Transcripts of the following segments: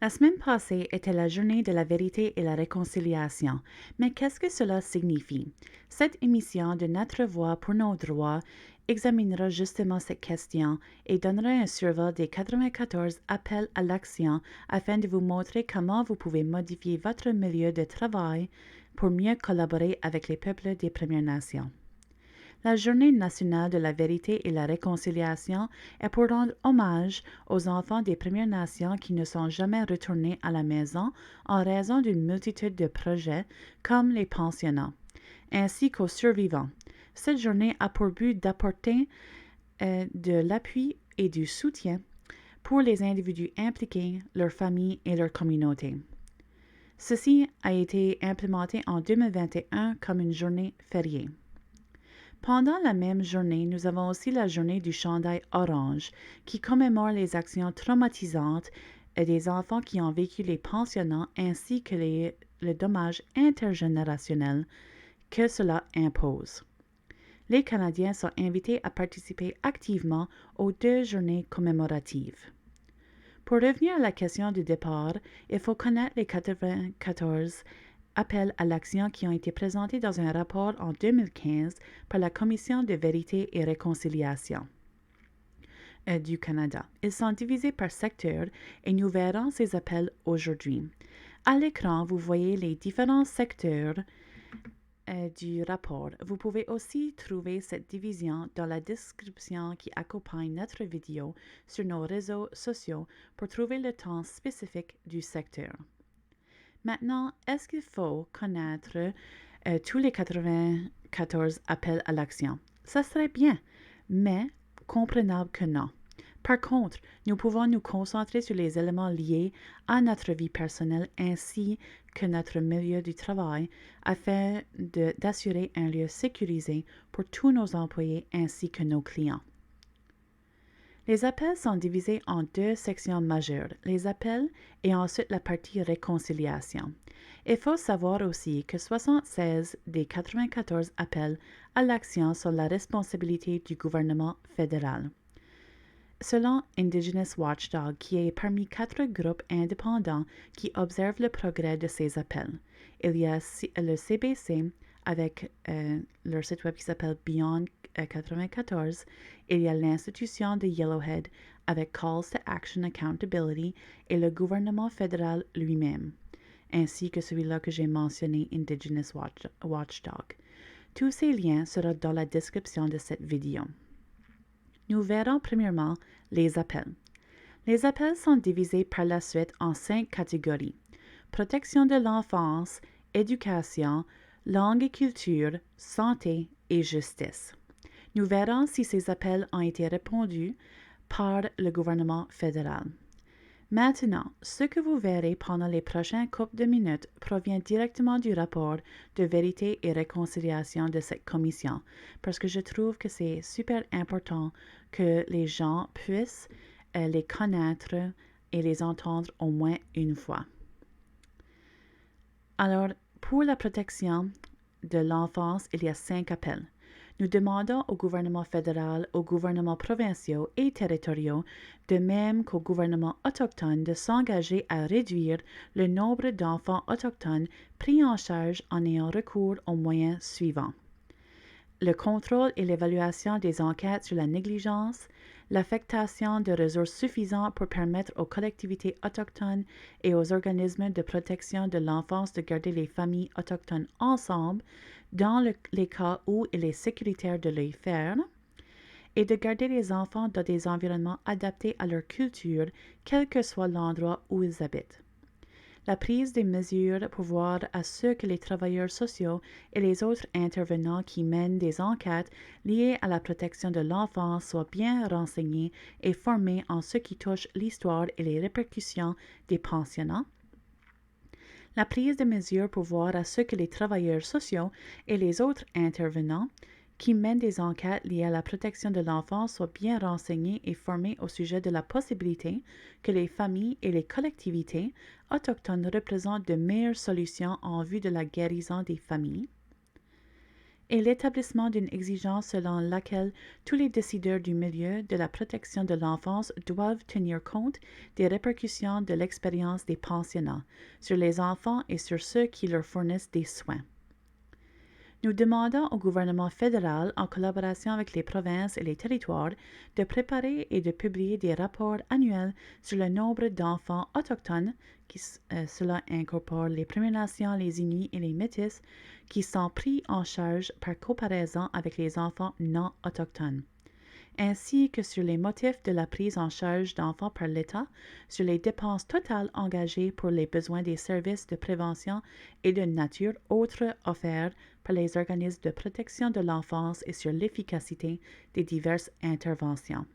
La semaine passée était la journée de la vérité et la réconciliation. Mais qu'est-ce que cela signifie? Cette émission de Notre Voix pour nos droits examinera justement cette question et donnera un survol des 94 appels à l'action afin de vous montrer comment vous pouvez modifier votre milieu de travail pour mieux collaborer avec les peuples des Premières Nations. La Journée nationale de la vérité et la réconciliation est pour rendre hommage aux enfants des Premières Nations qui ne sont jamais retournés à la maison en raison d'une multitude de projets comme les pensionnats, ainsi qu'aux survivants. Cette journée a pour but d'apporter de l'appui et du soutien pour les individus impliqués, leurs familles et leurs communautés. Ceci a été implémenté en 2021 comme une journée fériée. Pendant la même journée, nous avons aussi la journée du chandail orange, qui commémore les actions traumatisantes des enfants qui ont vécu les pensionnats ainsi que le dommage intergénérationnel que cela impose. Les Canadiens sont invités à participer activement aux 2 journées commémoratives. Pour revenir à la question du départ, il faut connaître les 94 appels à l'action qui ont été présentés dans un rapport en 2015 par la Commission de vérité et réconciliation du Canada. Ils sont divisés par secteur et nous verrons ces appels aujourd'hui. À l'écran, vous voyez les différents secteurs du rapport. Vous pouvez aussi trouver cette division dans la description qui accompagne notre vidéo sur nos réseaux sociaux pour trouver le temps spécifique du secteur. Maintenant, est-ce qu'il faut connaître tous les 94 appels à l'action? Ça serait bien, mais comprenable que non. Par contre, nous pouvons nous concentrer sur les éléments liés à notre vie personnelle ainsi que notre milieu du travail afin d'assurer un lieu sécurisé pour tous nos employés ainsi que nos clients. Les appels sont divisés en 2 sections majeures, les appels et ensuite la partie réconciliation. Il faut savoir aussi que 76 des 94 appels à l'action sont la responsabilité du gouvernement fédéral. Selon Indigenous Watchdog, qui est parmi 4 groupes indépendants qui observent le progrès de ces appels, il y a le CBC avec leur site web qui s'appelle Beyond 94, il y a l'institution de Yellowhead avec Calls to Action Accountability et le gouvernement fédéral lui-même, ainsi que celui-là que j'ai mentionné, Indigenous Watchdog. Tous ces liens seront dans la description de cette vidéo. Nous verrons premièrement les appels. Les appels sont divisés par la suite en 5 catégories: protection de l'enfance, éducation, langue et culture, santé et justice. Nous verrons si ces appels ont été répondus par le gouvernement fédéral. Maintenant, ce que vous verrez pendant les prochaines couples de minutes provient directement du rapport de vérité et réconciliation de cette commission, parce que je trouve que c'est super important que les gens puissent les connaître et les entendre au moins une fois. Alors, pour la protection de l'enfance, il y a 5 appels. Nous demandons au gouvernement fédéral, aux gouvernements provinciaux et territoriaux, de même qu'aux gouvernements autochtones, de s'engager à réduire le nombre d'enfants autochtones pris en charge en ayant recours aux moyens suivants: le contrôle et l'évaluation des enquêtes sur la négligence, l'affectation de ressources suffisantes pour permettre aux collectivités autochtones et aux organismes de protection de l'enfance de garder les familles autochtones ensemble dans les cas où il est sécuritaire de le faire, et de garder les enfants dans des environnements adaptés à leur culture, quel que soit l'endroit où ils habitent. La prise des mesures pour voir à ce que les travailleurs sociaux et les autres intervenants qui mènent des enquêtes liées à la protection de l'enfance soient bien renseignés et formés en ce qui touche l'histoire et les répercussions des pensionnats. La prise de mesures pour voir à ce que les travailleurs sociaux et les autres intervenants qui mènent des enquêtes liées à la protection de l'enfance soient bien renseignés et formés au sujet de la possibilité que les familles et les collectivités autochtones représentent de meilleures solutions en vue de la guérison des familles. et l'établissement d'une exigence selon laquelle tous les décideurs du milieu de la protection de l'enfance doivent tenir compte des répercussions de l'expérience des pensionnats sur les enfants et sur ceux qui leur fournissent des soins. Nous demandons au gouvernement fédéral, en collaboration avec les provinces et les territoires, de préparer et de publier des rapports annuels sur le nombre d'enfants autochtones, cela incorpore les Premières Nations, les Inuits et les Métis, qui sont pris en charge par comparaison avec les enfants non autochtones, ainsi que sur les motifs de la prise en charge d'enfants par l'État, sur les dépenses totales engagées pour les besoins des services de prévention et de nature autres offerts par les organismes de protection de l'enfance et sur l'efficacité des diverses interventions.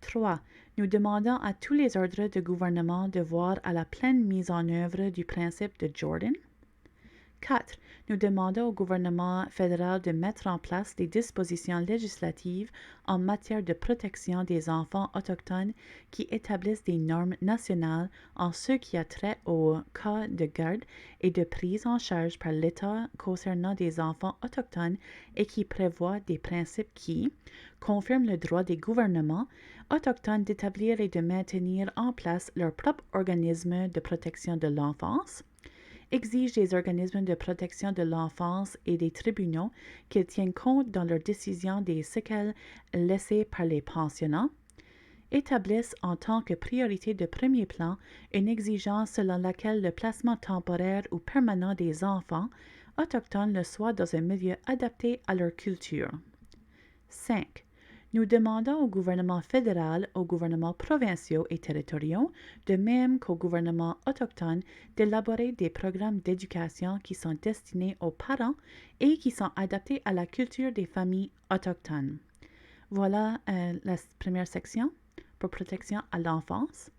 3. Nous demandons à tous les ordres de gouvernement de voir à la pleine mise en œuvre du principe de Jordan. 4. Nous demandons au gouvernement fédéral de mettre en place des dispositions législatives en matière de protection des enfants autochtones qui établissent des normes nationales en ce qui a trait aux cas de garde et de prise en charge par l'État concernant des enfants autochtones et qui prévoient des principes qui confirment le droit des gouvernements autochtones d'établir et de maintenir en place leur propre organisme de protection de l'enfance, exige des organismes de protection de l'enfance et des tribunaux qu'ils tiennent compte dans leurs décisions des séquelles laissées par les pensionnats, établissent en tant que priorité de premier plan une exigence selon laquelle le placement temporaire ou permanent des enfants autochtones le soit dans un milieu adapté à leur culture. 5. Nous demandons au gouvernement fédéral, aux gouvernements provinciaux et territoriaux, de même qu'aux gouvernements autochtones, d'élaborer des programmes d'éducation qui sont destinés aux parents et qui sont adaptés à la culture des familles autochtones. Voilà la première section pour protection à l'enfance.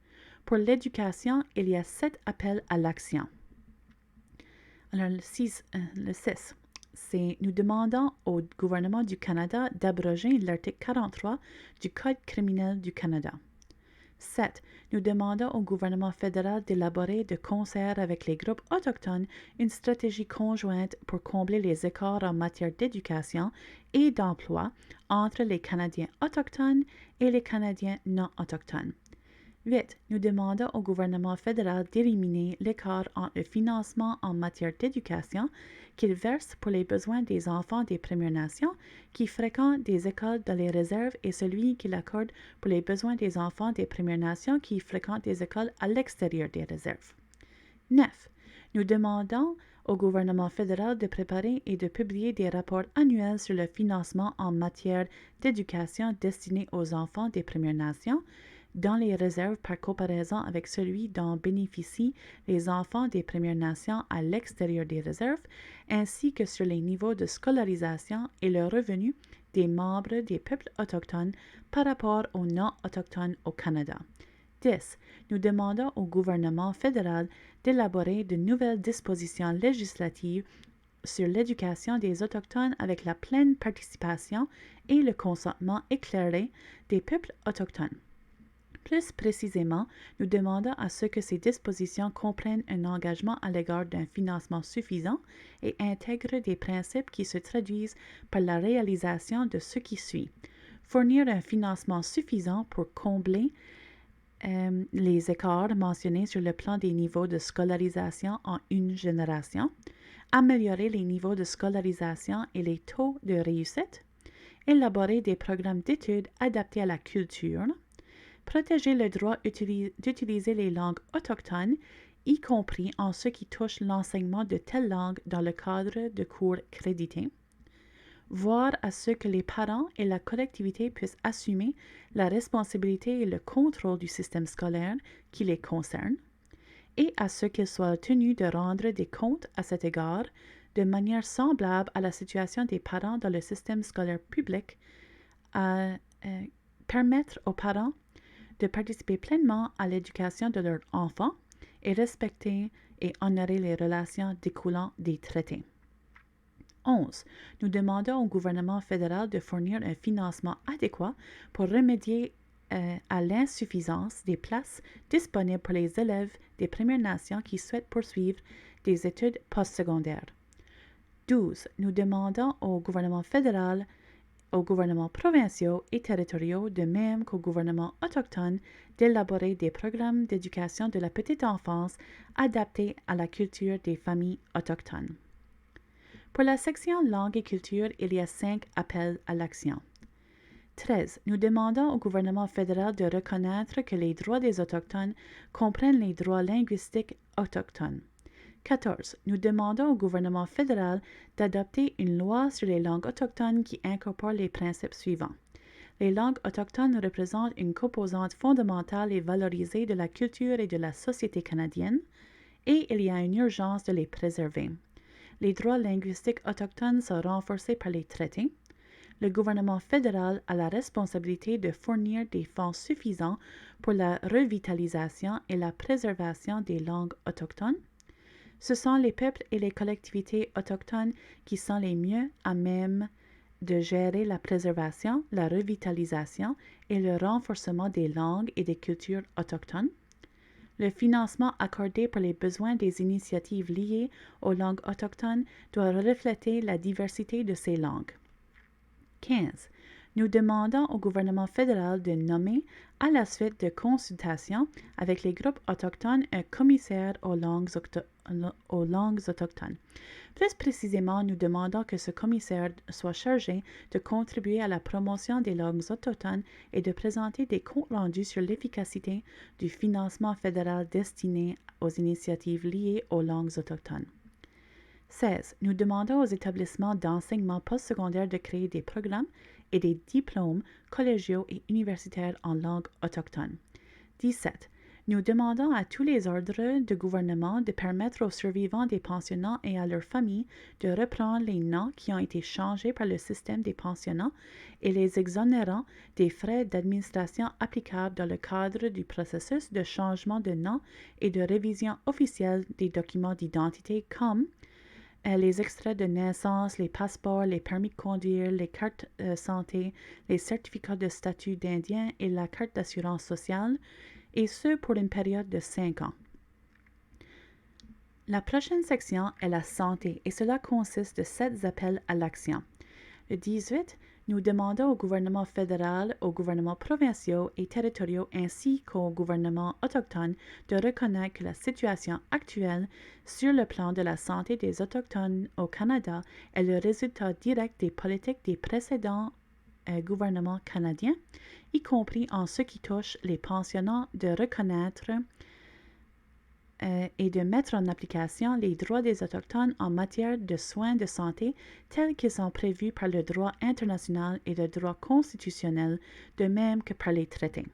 Pour l'éducation, il y a 7 appels à l'action. Alors, le 6. Nous demandons au gouvernement du Canada d'abroger l'article 43 du Code criminel du Canada. 7. Nous demandons au gouvernement fédéral d'élaborer de concert avec les groupes autochtones une stratégie conjointe pour combler les écarts en matière d'éducation et d'emploi entre les Canadiens autochtones et les Canadiens non autochtones. 8. Nous demandons au gouvernement fédéral d'éliminer l'écart entre le financement en matière d'éducation qu'il verse pour les besoins des enfants des Premières Nations qui fréquentent des écoles dans les réserves et celui qu'il accorde pour les besoins des enfants des Premières Nations qui fréquentent des écoles à l'extérieur des réserves. 9. Nous demandons au gouvernement fédéral de préparer et de publier des rapports annuels sur le financement en matière d'éducation destiné aux enfants des Premières Nations dans les réserves par comparaison avec celui dont bénéficient les enfants des Premières Nations à l'extérieur des réserves, ainsi que sur les niveaux de scolarisation et le revenu des membres des peuples autochtones par rapport aux non-autochtones au Canada. 10. Nous demandons au gouvernement fédéral d'élaborer de nouvelles dispositions législatives sur l'éducation des Autochtones avec la pleine participation et le consentement éclairé des peuples autochtones. Plus précisément, nous demandons à ce que ces dispositions comprennent un engagement à l'égard d'un financement suffisant et intègrent des principes qui se traduisent par la réalisation de ce qui suit. Fournir un financement suffisant pour combler les écarts mentionnés sur le plan des niveaux de scolarisation en une génération, améliorer les niveaux de scolarisation et les taux de réussite, élaborer des programmes d'études adaptés à la culture, protéger le droit d'utiliser les langues autochtones, y compris en ce qui touche l'enseignement de telles langues dans le cadre de cours crédités, voir à ce que les parents et la collectivité puissent assumer la responsabilité et le contrôle du système scolaire qui les concerne, et à ce qu'ils soient tenus de rendre des comptes à cet égard de manière semblable à la situation des parents dans le système scolaire public, à permettre aux parents de participer pleinement à l'éducation de leurs enfants et respecter et honorer les relations découlant des traités. 11. Nous demandons au gouvernement fédéral de fournir un financement adéquat pour remédier à l'insuffisance des places disponibles pour les élèves des Premières Nations qui souhaitent poursuivre des études postsecondaires. 12. Nous demandons au gouvernement fédéral, aux gouvernements provinciaux et territoriaux, de même qu'aux gouvernements autochtones, d'élaborer des programmes d'éducation de la petite enfance adaptés à la culture des familles autochtones. Pour la section langue et culture, il y a 5 appels à l'action. 13. Nous demandons au gouvernement fédéral de reconnaître que les droits des Autochtones comprennent les droits linguistiques autochtones. 14. Nous demandons au gouvernement fédéral d'adopter une loi sur les langues autochtones qui incorpore les principes suivants. Les langues autochtones représentent une composante fondamentale et valorisée de la culture et de la société canadienne, et il y a une urgence de les préserver. Les droits linguistiques autochtones sont renforcés par les traités. Le gouvernement fédéral a la responsabilité de fournir des fonds suffisants pour la revitalisation et la préservation des langues autochtones. Ce sont les peuples et les collectivités autochtones qui sont les mieux à même de gérer la préservation, la revitalisation et le renforcement des langues et des cultures autochtones. Le financement accordé pour les besoins des initiatives liées aux langues autochtones doit refléter la diversité de ces langues. 15. Nous demandons au gouvernement fédéral de nommer, à la suite de consultations avec les groupes autochtones, un commissaire aux langues autochtones. Plus précisément, nous demandons que ce commissaire soit chargé de contribuer à la promotion des langues autochtones et de présenter des comptes rendus sur l'efficacité du financement fédéral destiné aux initiatives liées aux langues autochtones. 16. Nous demandons aux établissements d'enseignement postsecondaire de créer des programmes et des diplômes collégiaux et universitaires en langue autochtone. 17. Nous demandons à tous les ordres de gouvernement de permettre aux survivants des pensionnats et à leurs familles de reprendre les noms qui ont été changés par le système des pensionnats et les exonérant des frais d'administration applicables dans le cadre du processus de changement de nom et de révision officielle des documents d'identité comme les extraits de naissance, les passeports, les permis de conduire, les cartes santé, les certificats de statut d'Indien et la carte d'assurance sociale, et ce pour une période de 5 ans. La prochaine section est la santé et cela consiste de 7 appels à l'action. Le 18, nous demandons au gouvernement fédéral, aux gouvernements provinciaux et territoriaux ainsi qu'aux gouvernements autochtones de reconnaître que la situation actuelle sur le plan de la santé des Autochtones au Canada est le résultat direct des politiques des précédents gouvernements canadiens, y compris en ce qui touche les pensionnats, de reconnaître et de mettre en application les droits des Autochtones en matière de soins de santé tels qu'ils sont prévus par le droit international et le droit constitutionnel, de même que par les traités.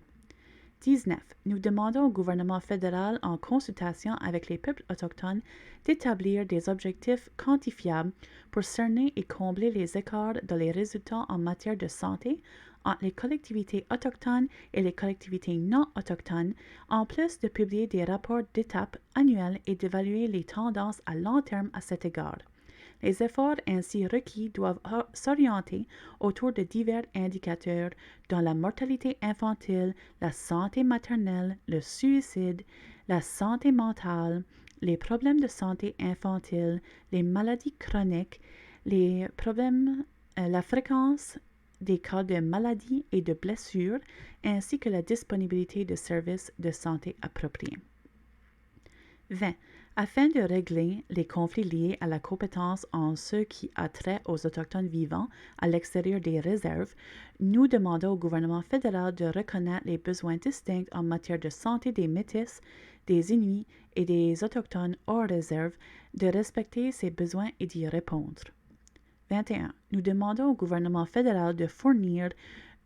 19. Nous demandons au gouvernement fédéral, en consultation avec les peuples autochtones, d'établir des objectifs quantifiables pour cerner et combler les écarts dans les résultats en matière de santé entre les collectivités autochtones et les collectivités non autochtones, en plus de publier des rapports d'étape annuels et d'évaluer les tendances à long terme à cet égard. Les efforts ainsi requis doivent s'orienter autour de divers indicateurs dont la mortalité infantile, la santé maternelle, le suicide, la santé mentale, les problèmes de santé infantile, les maladies chroniques, la fréquence des cas de maladies et de blessures, ainsi que la disponibilité de services de santé appropriés. 20. Afin de régler les conflits liés à la compétence en ce qui a trait aux Autochtones vivant à l'extérieur des réserves, nous demandons au gouvernement fédéral de reconnaître les besoins distincts en matière de santé des Métis, des Inuits et des Autochtones hors réserve, de respecter ces besoins et d'y répondre. 21. Nous demandons au gouvernement fédéral de fournir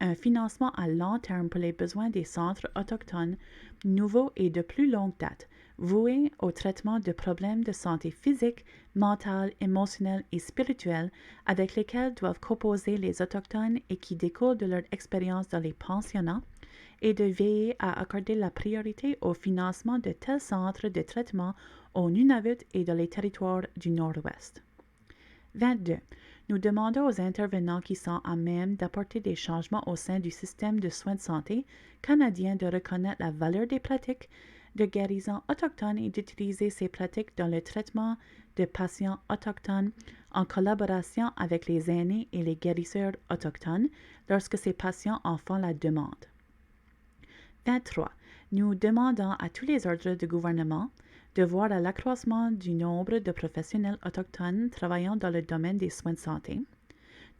un financement à long terme pour les besoins des centres autochtones nouveaux et de plus longue date, voués au traitement de problèmes de santé physique, mentale, émotionnelle et spirituelle avec lesquels doivent composer les Autochtones et qui découlent de leur expérience dans les pensionnats, et de veiller à accorder la priorité au financement de tels centres de traitement au Nunavut et dans les territoires du Nord-Ouest. 22. Nous demandons aux intervenants qui sont à même d'apporter des changements au sein du système de soins de santé canadien de reconnaître la valeur des pratiques de guérison autochtone et d'utiliser ces pratiques dans le traitement de patients autochtones en collaboration avec les aînés et les guérisseurs autochtones lorsque ces patients en font la demande. 23. Nous demandons à tous les ordres de gouvernement de voir à l'accroissement du nombre de professionnels autochtones travaillant dans le domaine des soins de santé,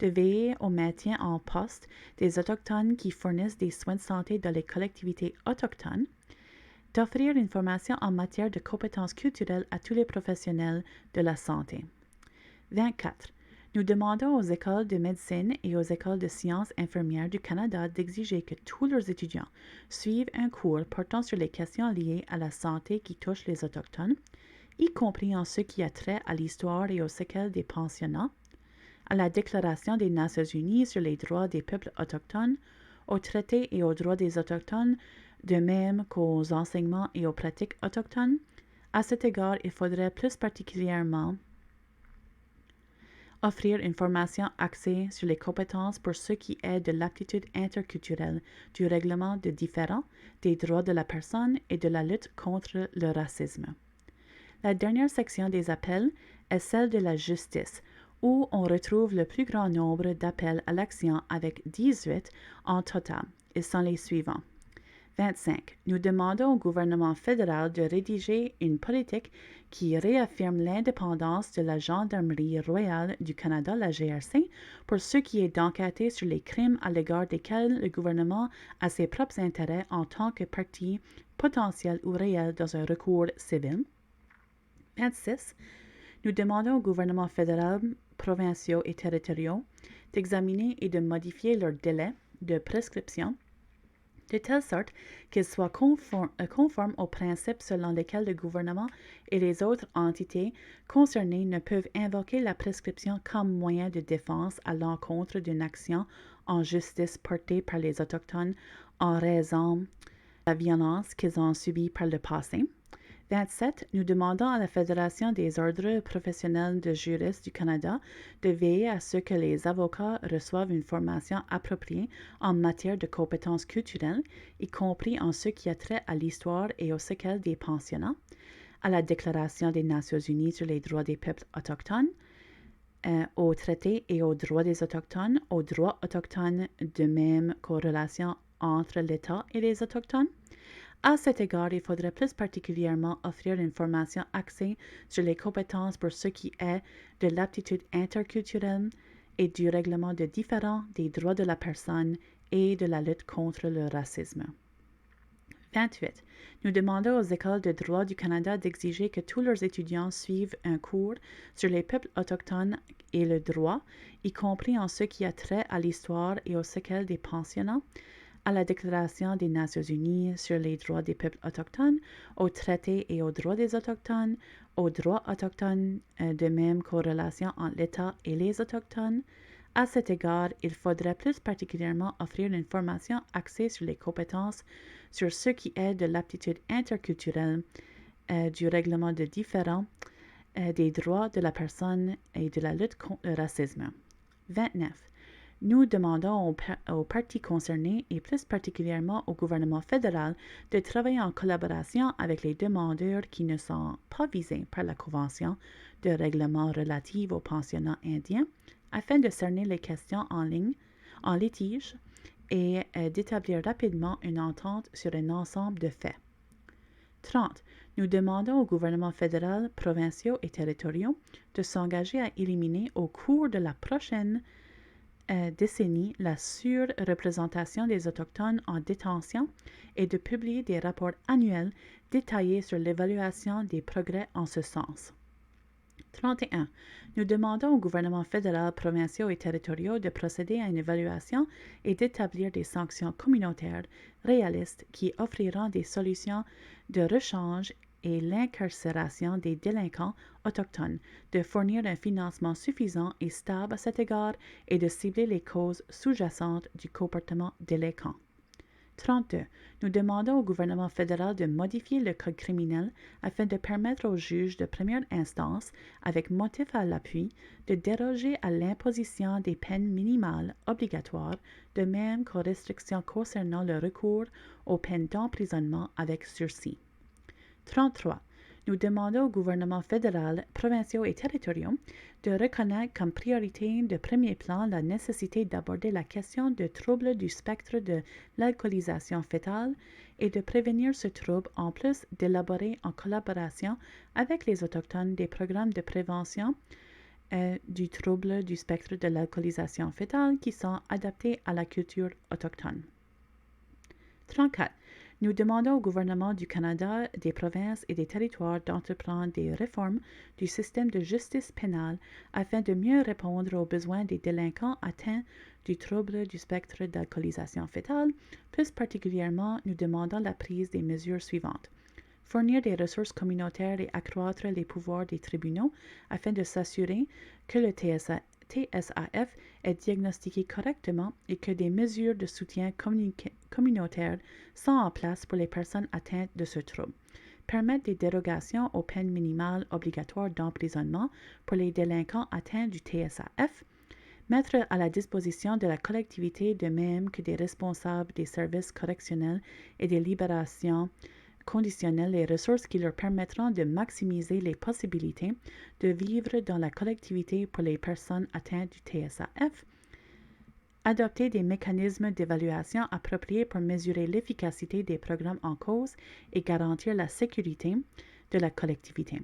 de veiller au maintien en poste des Autochtones qui fournissent des soins de santé dans les collectivités autochtones, d'offrir une formation en matière de compétences culturelles à tous les professionnels de la santé. 24. Nous demandons aux écoles de médecine et aux écoles de sciences infirmières du Canada d'exiger que tous leurs étudiants suivent un cours portant sur les questions liées à la santé qui touchent les Autochtones, y compris en ce qui a trait à l'histoire et aux séquelles des pensionnats, à la Déclaration des Nations unies sur les droits des peuples autochtones, au traité et aux droits des Autochtones, de même qu'aux enseignements et aux pratiques autochtones. À cet égard, il faudrait plus particulièrement offrir une formation axée sur les compétences pour ce qui est de l'aptitude interculturelle, du règlement de différends, des droits de la personne et de la lutte contre le racisme. La dernière section des appels est celle de la justice, où on retrouve le plus grand nombre d'appels à l'action avec 18 en total. Ils sont les suivants. 25. Nous demandons au gouvernement fédéral de rédiger une politique qui réaffirme l'indépendance de la Gendarmerie royale du Canada, la GRC, pour ce qui est d'enquêter sur les crimes à l'égard desquels le gouvernement a ses propres intérêts en tant que partie potentielle ou réelle dans un recours civil. 26. Nous demandons au gouvernement fédéral, provinciaux et territoriaux d'examiner et de modifier leurs délais de prescription de telle sorte qu'ils soient conformes aux principes selon lesquels le gouvernement et les autres entités concernées ne peuvent invoquer la prescription comme moyen de défense à l'encontre d'une action en justice portée par les Autochtones en raison de la violence qu'ils ont subie par le passé. 27. Nous demandons à la Fédération des ordres professionnels de juristes du Canada de veiller à ce que les avocats reçoivent une formation appropriée en matière de compétences culturelles, y compris en ce qui a trait à l'histoire et aux séquelles des pensionnats, à la Déclaration des Nations unies sur les droits des peuples autochtones, au traité et aux droits des Autochtones, aux droits autochtones, de même qu'aux relations entre l'État et les Autochtones. À cet égard, il faudrait plus particulièrement offrir une formation axée sur les compétences pour ce qui est de l'aptitude interculturelle et du règlement de différends des droits de la personne et de la lutte contre le racisme. 28. Nous demandons aux écoles de droit du Canada d'exiger que tous leurs étudiants suivent un cours sur les peuples autochtones et le droit, y compris en ce qui a trait à l'histoire et aux séquelles des pensionnats, à la Déclaration des Nations unies sur les droits des peuples autochtones, au traité et aux droits des Autochtones, aux droits autochtones, de même qu'aux relations entre l'État et les Autochtones. À cet égard, il faudrait plus particulièrement offrir une formation axée sur les compétences sur ce qui est de l'aptitude interculturelle, du règlement de différends, des droits de la personne et de la lutte contre le racisme. 29. Nous demandons aux parties concernées et plus particulièrement au gouvernement fédéral de travailler en collaboration avec les demandeurs qui ne sont pas visés par la Convention de règlement relative aux pensionnats indiens afin de cerner les questions en litige et d'établir rapidement une entente sur un ensemble de faits. 30. Nous demandons au gouvernement fédéral, provinciaux et territoriaux de s'engager à éliminer au cours de la prochaine décennie la surreprésentation des Autochtones en détention et de publier des rapports annuels détaillés sur l'évaluation des progrès en ce sens. 31. Nous demandons au gouvernement fédéral, provinciaux et territoriaux de procéder à une évaluation et d'établir des sanctions communautaires réalistes qui offriront des solutions de rechange et l'incarcération des délinquants autochtones, de fournir un financement suffisant et stable à cet égard et de cibler les causes sous-jacentes du comportement délinquant. 32. Nous demandons au gouvernement fédéral de modifier le code criminel afin de permettre aux juges de première instance, avec motif à l'appui, de déroger à l'imposition des peines minimales obligatoires, de même qu'aux restrictions concernant le recours aux peines d'emprisonnement avec sursis. 33. Nous demandons au gouvernement fédéral, provinciaux et territoriaux de reconnaître comme priorité de premier plan la nécessité d'aborder la question de troubles du spectre de l'alcoolisation fœtale et de prévenir ce trouble en plus d'élaborer en collaboration avec les Autochtones des programmes de prévention du trouble du spectre de l'alcoolisation fœtale qui sont adaptés à la culture autochtone. 34. Nous demandons au gouvernement du Canada, des provinces et des territoires d'entreprendre des réformes du système de justice pénale afin de mieux répondre aux besoins des délinquants atteints du trouble du spectre d'alcoolisation fœtale. Plus particulièrement, nous demandons la prise des mesures suivantes. Fournir des ressources communautaires et accroître les pouvoirs des tribunaux afin de s'assurer que le TSAF est diagnostiqué correctement et que des mesures de soutien communautaire sont en place pour les personnes atteintes de ce trouble. Permettre des dérogations aux peines minimales obligatoires d'emprisonnement pour les délinquants atteints du TSAF. Mettre à la disposition de la collectivité de même que des responsables des services correctionnels et des libérations conditionnelles les ressources qui leur permettront de maximiser les possibilités de vivre dans la collectivité pour les personnes atteintes du TSAF, adopter des mécanismes d'évaluation appropriés pour mesurer l'efficacité des programmes en cause et garantir la sécurité de la collectivité.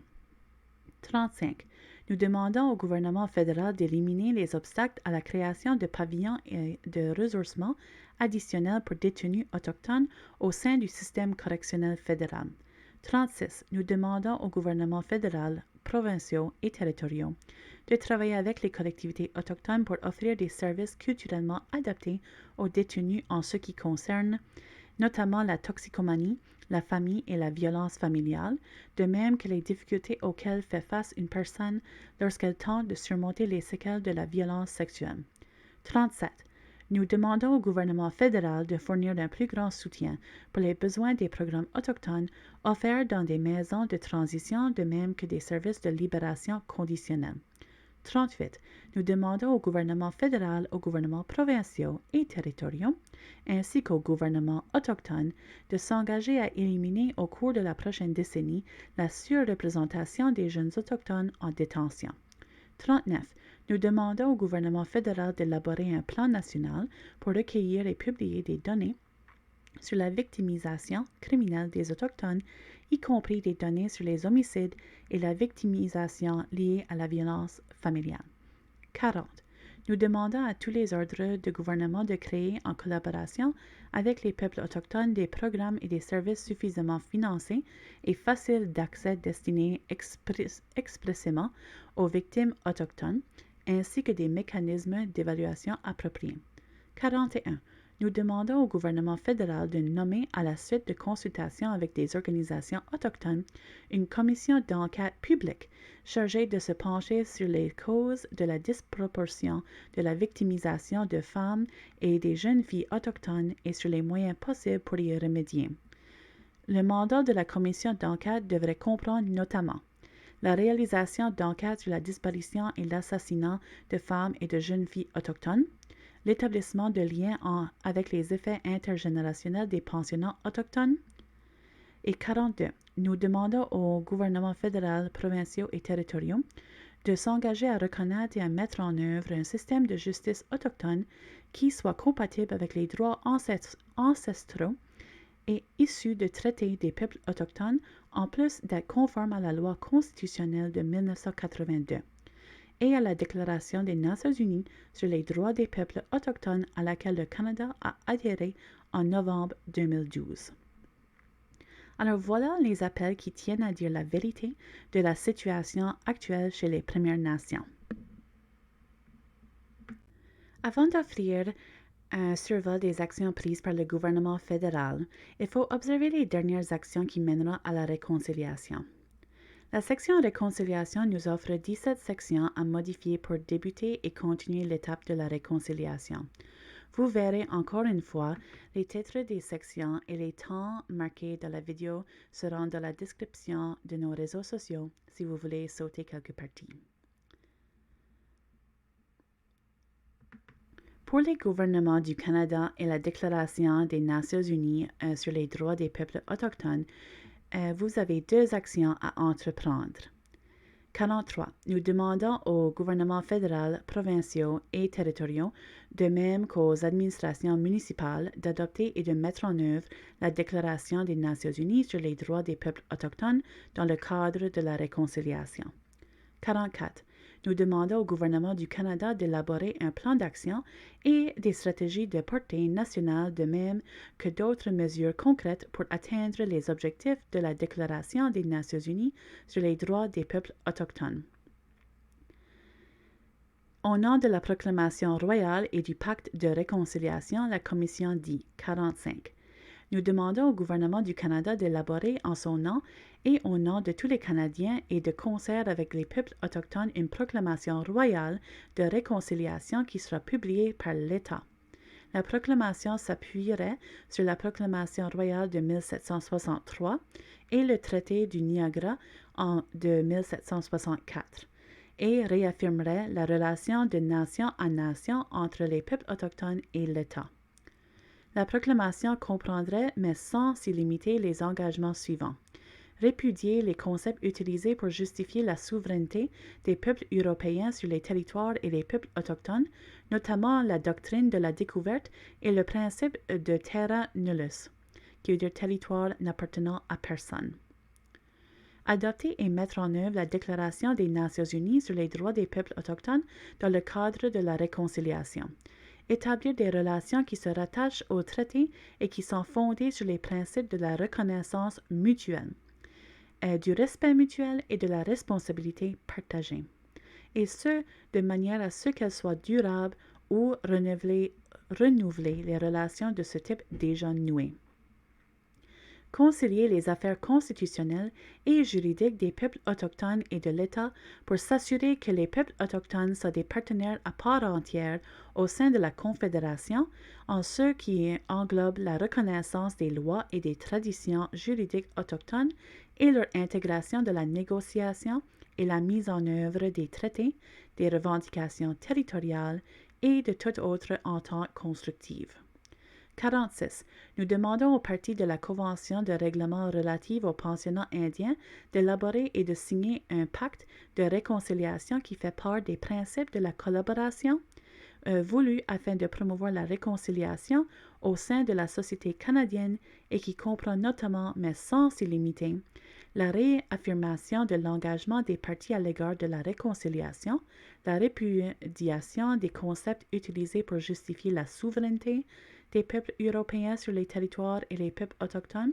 35. Nous demandons au gouvernement fédéral d'éliminer les obstacles à la création de pavillons et de ressourcements additionnels pour détenus autochtones au sein du système correctionnel fédéral. 36. Nous demandons au gouvernement fédéral, provinciaux et territoriaux de travailler avec les collectivités autochtones pour offrir des services culturellement adaptés aux détenus en ce qui concerne notamment la toxicomanie, la famille et la violence familiale, de même que les difficultés auxquelles fait face une personne lorsqu'elle tente de surmonter les séquelles de la violence sexuelle. 37. Nous demandons au gouvernement fédéral de fournir un plus grand soutien pour les besoins des programmes autochtones offerts dans des maisons de transition, de même que des services de libération conditionnelle. 38. Nous demandons au gouvernement fédéral, aux gouvernements provinciaux et territoriaux, ainsi qu'aux gouvernements autochtones, de s'engager à éliminer au cours de la prochaine décennie la surreprésentation des jeunes autochtones en détention. 39. Nous demandons au gouvernement fédéral d'élaborer un plan national pour recueillir et publier des données sur la victimisation criminelle des Autochtones, y compris des données sur les homicides et la victimisation liée à la violence familiale. 40. Nous demandons à tous les ordres de gouvernement de créer, en collaboration avec les peuples autochtones, des programmes et des services suffisamment financés et faciles d'accès destinés expressément aux victimes autochtones, ainsi que des mécanismes d'évaluation appropriés. 41. Nous demandons au gouvernement fédéral de nommer, à la suite de consultations avec des organisations autochtones, une commission d'enquête publique chargée de se pencher sur les causes de la disproportion de la victimisation de femmes et des jeunes filles autochtones et sur les moyens possibles pour y remédier. Le mandat de la commission d'enquête devrait comprendre notamment la réalisation d'enquêtes sur la disparition et l'assassinat de femmes et de jeunes filles autochtones, l'établissement de liens avec les effets intergénérationnels des pensionnats autochtones. Et 42. Nous demandons aux gouvernements fédéral, provinciaux et territoriaux de s'engager à reconnaître et à mettre en œuvre un système de justice autochtone qui soit compatible avec les droits ancestraux et issus de traités des peuples autochtones, en plus d'être conforme à la loi constitutionnelle de 1982. Et à la Déclaration des Nations unies sur les droits des peuples autochtones à laquelle le Canada a adhéré en novembre 2012. Alors voilà les appels qui tiennent à dire la vérité de la situation actuelle chez les Premières Nations. Avant d'offrir un survol des actions prises par le gouvernement fédéral, il faut observer les dernières actions qui mèneront à la réconciliation. La section réconciliation nous offre 17 sections à modifier pour débuter et continuer l'étape de la réconciliation. Vous verrez encore une fois les titres des sections et les temps marqués dans la vidéo seront dans la description de nos réseaux sociaux si vous voulez sauter quelques parties. Pour les gouvernements du Canada et la Déclaration des Nations unies sur les droits des peuples autochtones, vous avez deux actions à entreprendre. 43. Nous demandons aux gouvernements fédéral, provinciaux et territoriaux, de même qu'aux administrations municipales, d'adopter et de mettre en œuvre la Déclaration des Nations unies sur les droits des peuples autochtones dans le cadre de la réconciliation. 44. Nous demandons au gouvernement du Canada d'élaborer un plan d'action et des stratégies de portée nationale de même que d'autres mesures concrètes pour atteindre les objectifs de la Déclaration des Nations unies sur les droits des peuples autochtones. Au nom de la proclamation royale et du pacte de réconciliation, la Commission dit 45. Nous demandons au gouvernement du Canada d'élaborer en son nom et au nom de tous les Canadiens et de concert avec les peuples autochtones une proclamation royale de réconciliation qui sera publiée par l'État. La proclamation s'appuierait sur la proclamation royale de 1763 et le traité du Niagara de 1764 et réaffirmerait la relation de nation à nation entre les peuples autochtones et l'État. La proclamation comprendrait, mais sans s'y limiter, les engagements suivants. Répudier les concepts utilisés pour justifier la souveraineté des peuples européens sur les territoires et les peuples autochtones, notamment la doctrine de la découverte et le principe de terra nullius, qui veut dire territoire n'appartenant à personne. Adopter et mettre en œuvre la Déclaration des Nations unies sur les droits des peuples autochtones dans le cadre de la réconciliation. Établir des relations qui se rattachent au traité et qui sont fondées sur les principes de la reconnaissance mutuelle, du respect mutuel et de la responsabilité partagée, et ce, de manière à ce qu'elles soient durables ou renouveler les relations de ce type déjà nouées. Concilier les affaires constitutionnelles et juridiques des peuples autochtones et de l'État pour s'assurer que les peuples autochtones sont des partenaires à part entière au sein de la Confédération, en ce qui englobe la reconnaissance des lois et des traditions juridiques autochtones et leur intégration de la négociation et la mise en œuvre des traités, des revendications territoriales et de toute autre entente constructive. 46. Nous demandons aux parties de la Convention de règlement relative aux pensionnats indiens d'élaborer et de signer un pacte de réconciliation qui fait part des principes de la collaboration voulus afin de promouvoir la réconciliation au sein de la société canadienne et qui comprend notamment, mais sans s'y limiter, la réaffirmation de l'engagement des parties à l'égard de la réconciliation, la répudiation des concepts utilisés pour justifier la souveraineté des peuples européens sur les territoires et les peuples autochtones,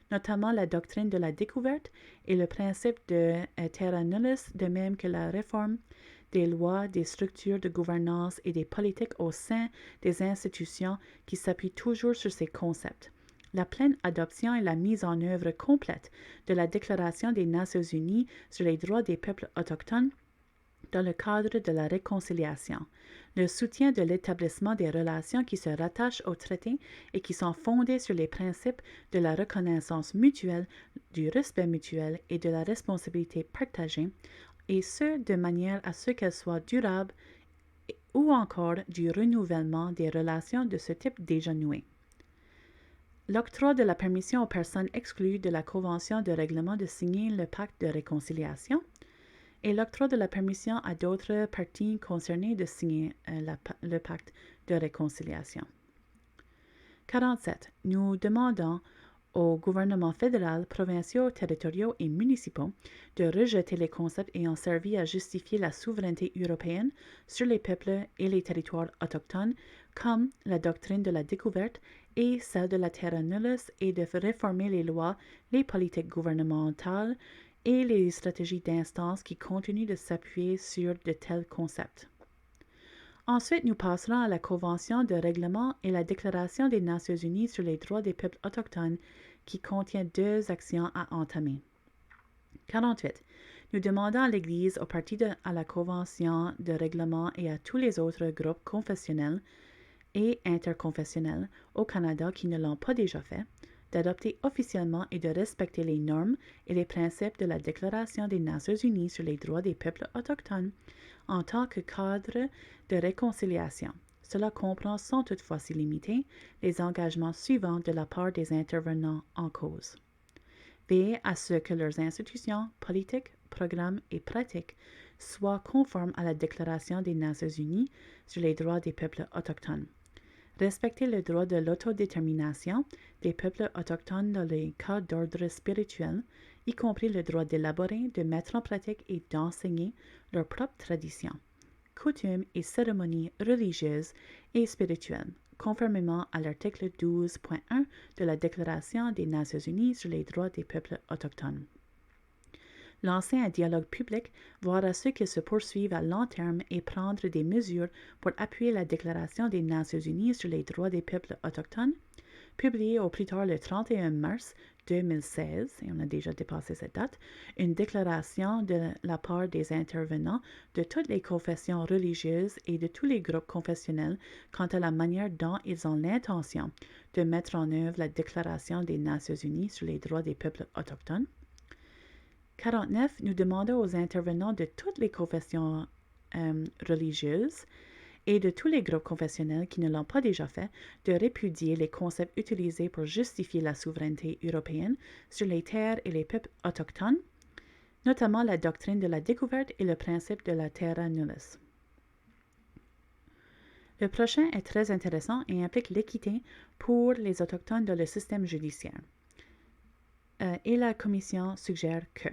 notamment la doctrine de la découverte et le principe de terra nullius, de même que la réforme des lois, des structures de gouvernance et des politiques au sein des institutions qui s'appuient toujours sur ces concepts. La pleine adoption et la mise en œuvre complète de la Déclaration des Nations unies sur les droits des peuples autochtones dans le cadre de la réconciliation, le soutien de l'établissement des relations qui se rattachent au traité et qui sont fondées sur les principes de la reconnaissance mutuelle, du respect mutuel et de la responsabilité partagée, et ce, de manière à ce qu'elles soient durables ou encore du renouvellement des relations de ce type déjà nouées. L'octroi de la permission aux personnes exclues de la Convention de règlement de signer le pacte de réconciliation, et l'octroi de la permission à d'autres parties concernées de signer le pacte de réconciliation. 47. Nous demandons aux gouvernements fédéral, provinciaux, territoriaux et municipaux de rejeter les concepts ayant servi à justifier la souveraineté européenne sur les peuples et les territoires autochtones, comme la doctrine de la découverte et celle de la terra nullius, et de réformer les lois, les politiques gouvernementales et les stratégies d'instance qui continuent de s'appuyer sur de tels concepts. Ensuite, nous passerons à la Convention de règlement et la Déclaration des Nations unies sur les droits des peuples autochtones qui contient deux actions à entamer. 48. Nous demandons à l'Église, aux parties à la Convention de règlement et à tous les autres groupes confessionnels et interconfessionnels au Canada qui ne l'ont pas déjà fait, d'adopter officiellement et de respecter les normes et les principes de la Déclaration des Nations unies sur les droits des peuples autochtones en tant que cadre de réconciliation. Cela comprend sans toutefois s'y limiter les engagements suivants de la part des intervenants en cause. Veiller à ce que leurs institutions, politiques, programmes et pratiques soient conformes à la Déclaration des Nations unies sur les droits des peuples autochtones. Respecter le droit de l'autodétermination des peuples autochtones dans les cas d'ordre spirituel, y compris le droit d'élaborer, de mettre en pratique et d'enseigner leurs propres traditions, coutumes et cérémonies religieuses et spirituelles, conformément à l'article 12.1 de la Déclaration des Nations unies sur les droits des peuples autochtones. Lancer un dialogue public, voir à ce qu'il se poursuive à long terme et prendre des mesures pour appuyer la Déclaration des Nations unies sur les droits des peuples autochtones, publier au plus tard le 31 mars 2016, et on a déjà dépassé cette date, une déclaration de la part des intervenants de toutes les confessions religieuses et de tous les groupes confessionnels quant à la manière dont ils ont l'intention de mettre en œuvre la Déclaration des Nations unies sur les droits des peuples autochtones. 49. Nous demandons aux intervenants de toutes les confessions religieuses et de tous les groupes confessionnels qui ne l'ont pas déjà fait de répudier les concepts utilisés pour justifier la souveraineté européenne sur les terres et les peuples autochtones, notamment la doctrine de la découverte et le principe de la terra nullius. Le prochain est très intéressant et implique l'équité pour les autochtones dans le système judiciaire. Et la Commission suggère que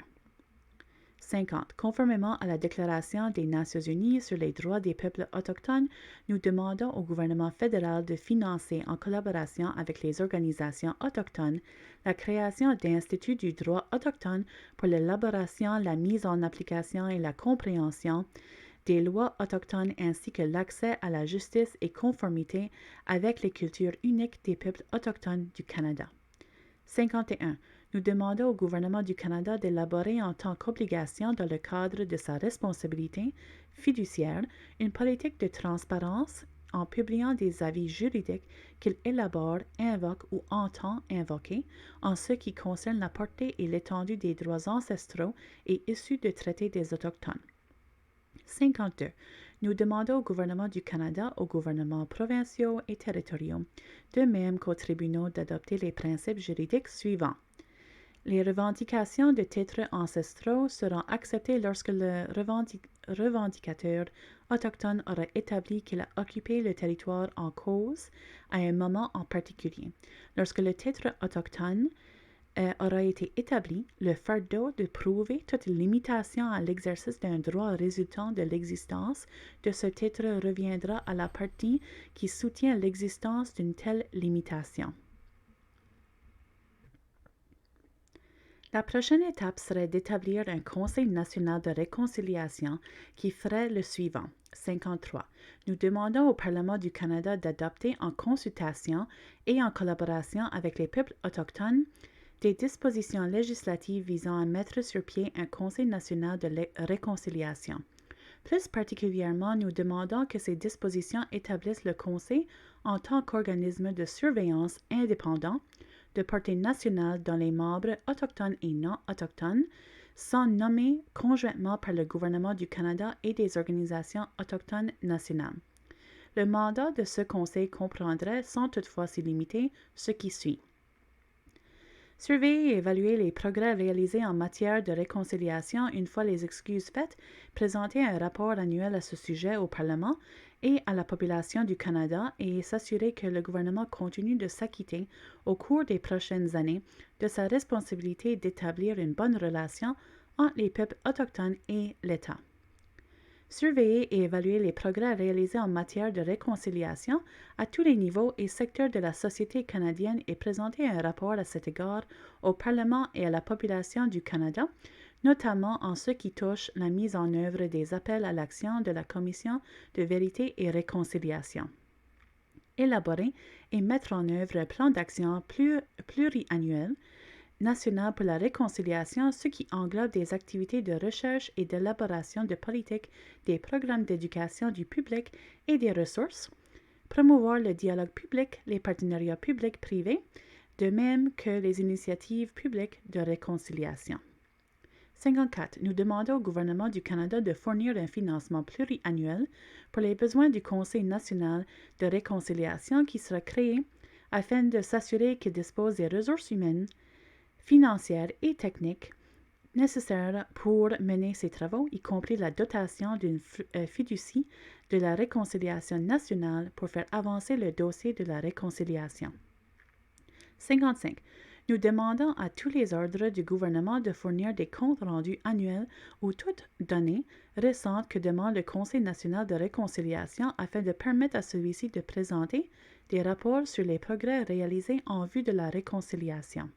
50. Conformément à la Déclaration des Nations unies sur les droits des peuples autochtones, nous demandons au gouvernement fédéral de financer, en collaboration avec les organisations autochtones, la création d'instituts du droit autochtone pour l'élaboration, la mise en application et la compréhension des lois autochtones ainsi que l'accès à la justice et conformité avec les cultures uniques des peuples autochtones du Canada. 51. Nous demandons au gouvernement du Canada d'élaborer en tant qu'obligation dans le cadre de sa responsabilité fiduciaire une politique de transparence en publiant des avis juridiques qu'il élabore, invoque ou entend invoquer en ce qui concerne la portée et l'étendue des droits ancestraux et issus du traité des Autochtones. 52. Nous demandons au gouvernement du Canada, aux gouvernements provinciaux et territoriaux, de même qu'aux tribunaux d'adopter les principes juridiques suivants. Les revendications de titres ancestraux seront acceptées lorsque le revendicateur autochtone aura établi qu'il a occupé le territoire en cause à un moment en particulier. Lorsque le titre autochtone aura été établi, le fardeau de prouver toute limitation à l'exercice d'un droit résultant de l'existence de ce titre reviendra à la partie qui soutient l'existence d'une telle limitation. La prochaine étape serait d'établir un Conseil national de réconciliation qui ferait le suivant. 53. Nous demandons au Parlement du Canada d'adopter en consultation et en collaboration avec les peuples autochtones des dispositions législatives visant à mettre sur pied un Conseil national de réconciliation. Plus particulièrement, nous demandons que ces dispositions établissent le Conseil en tant qu'organisme de surveillance indépendant de portée nationale dont les membres autochtones et non autochtones sont nommés conjointement par le gouvernement du Canada et des organisations autochtones nationales. Le mandat de ce conseil comprendrait, sans toutefois s'y limiter, ce qui suit. Surveiller et évaluer les progrès réalisés en matière de réconciliation une fois les excuses faites, présenter un rapport annuel à ce sujet au Parlement et à la population du Canada et s'assurer que le gouvernement continue de s'acquitter au cours des prochaines années de sa responsabilité d'établir une bonne relation entre les peuples autochtones et l'État. Surveiller et évaluer les progrès réalisés en matière de réconciliation à tous les niveaux et secteurs de la société canadienne et présenter un rapport à cet égard au Parlement et à la population du Canada, notamment en ce qui touche la mise en œuvre des appels à l'action de la Commission de vérité et réconciliation. Élaborer et mettre en œuvre un plan d'action pluriannuel national pour la réconciliation, ce qui englobe des activités de recherche et d'élaboration de politiques, des programmes d'éducation du public et des ressources, promouvoir le dialogue public, les partenariats publics-privés, de même que les initiatives publiques de réconciliation. 54. Nous demandons au gouvernement du Canada de fournir un financement pluriannuel pour les besoins du Conseil national de réconciliation qui sera créé afin de s'assurer qu'il dispose des ressources humaines, financières et techniques nécessaires pour mener ces travaux, y compris la dotation d'une fiducie de la réconciliation nationale pour faire avancer le dossier de la réconciliation. 55. Nous demandons à tous les ordres du gouvernement de fournir des comptes rendus annuels ou toutes données récentes que demande le Conseil national de réconciliation afin de permettre à celui-ci de présenter des rapports sur les progrès réalisés en vue de la réconciliation.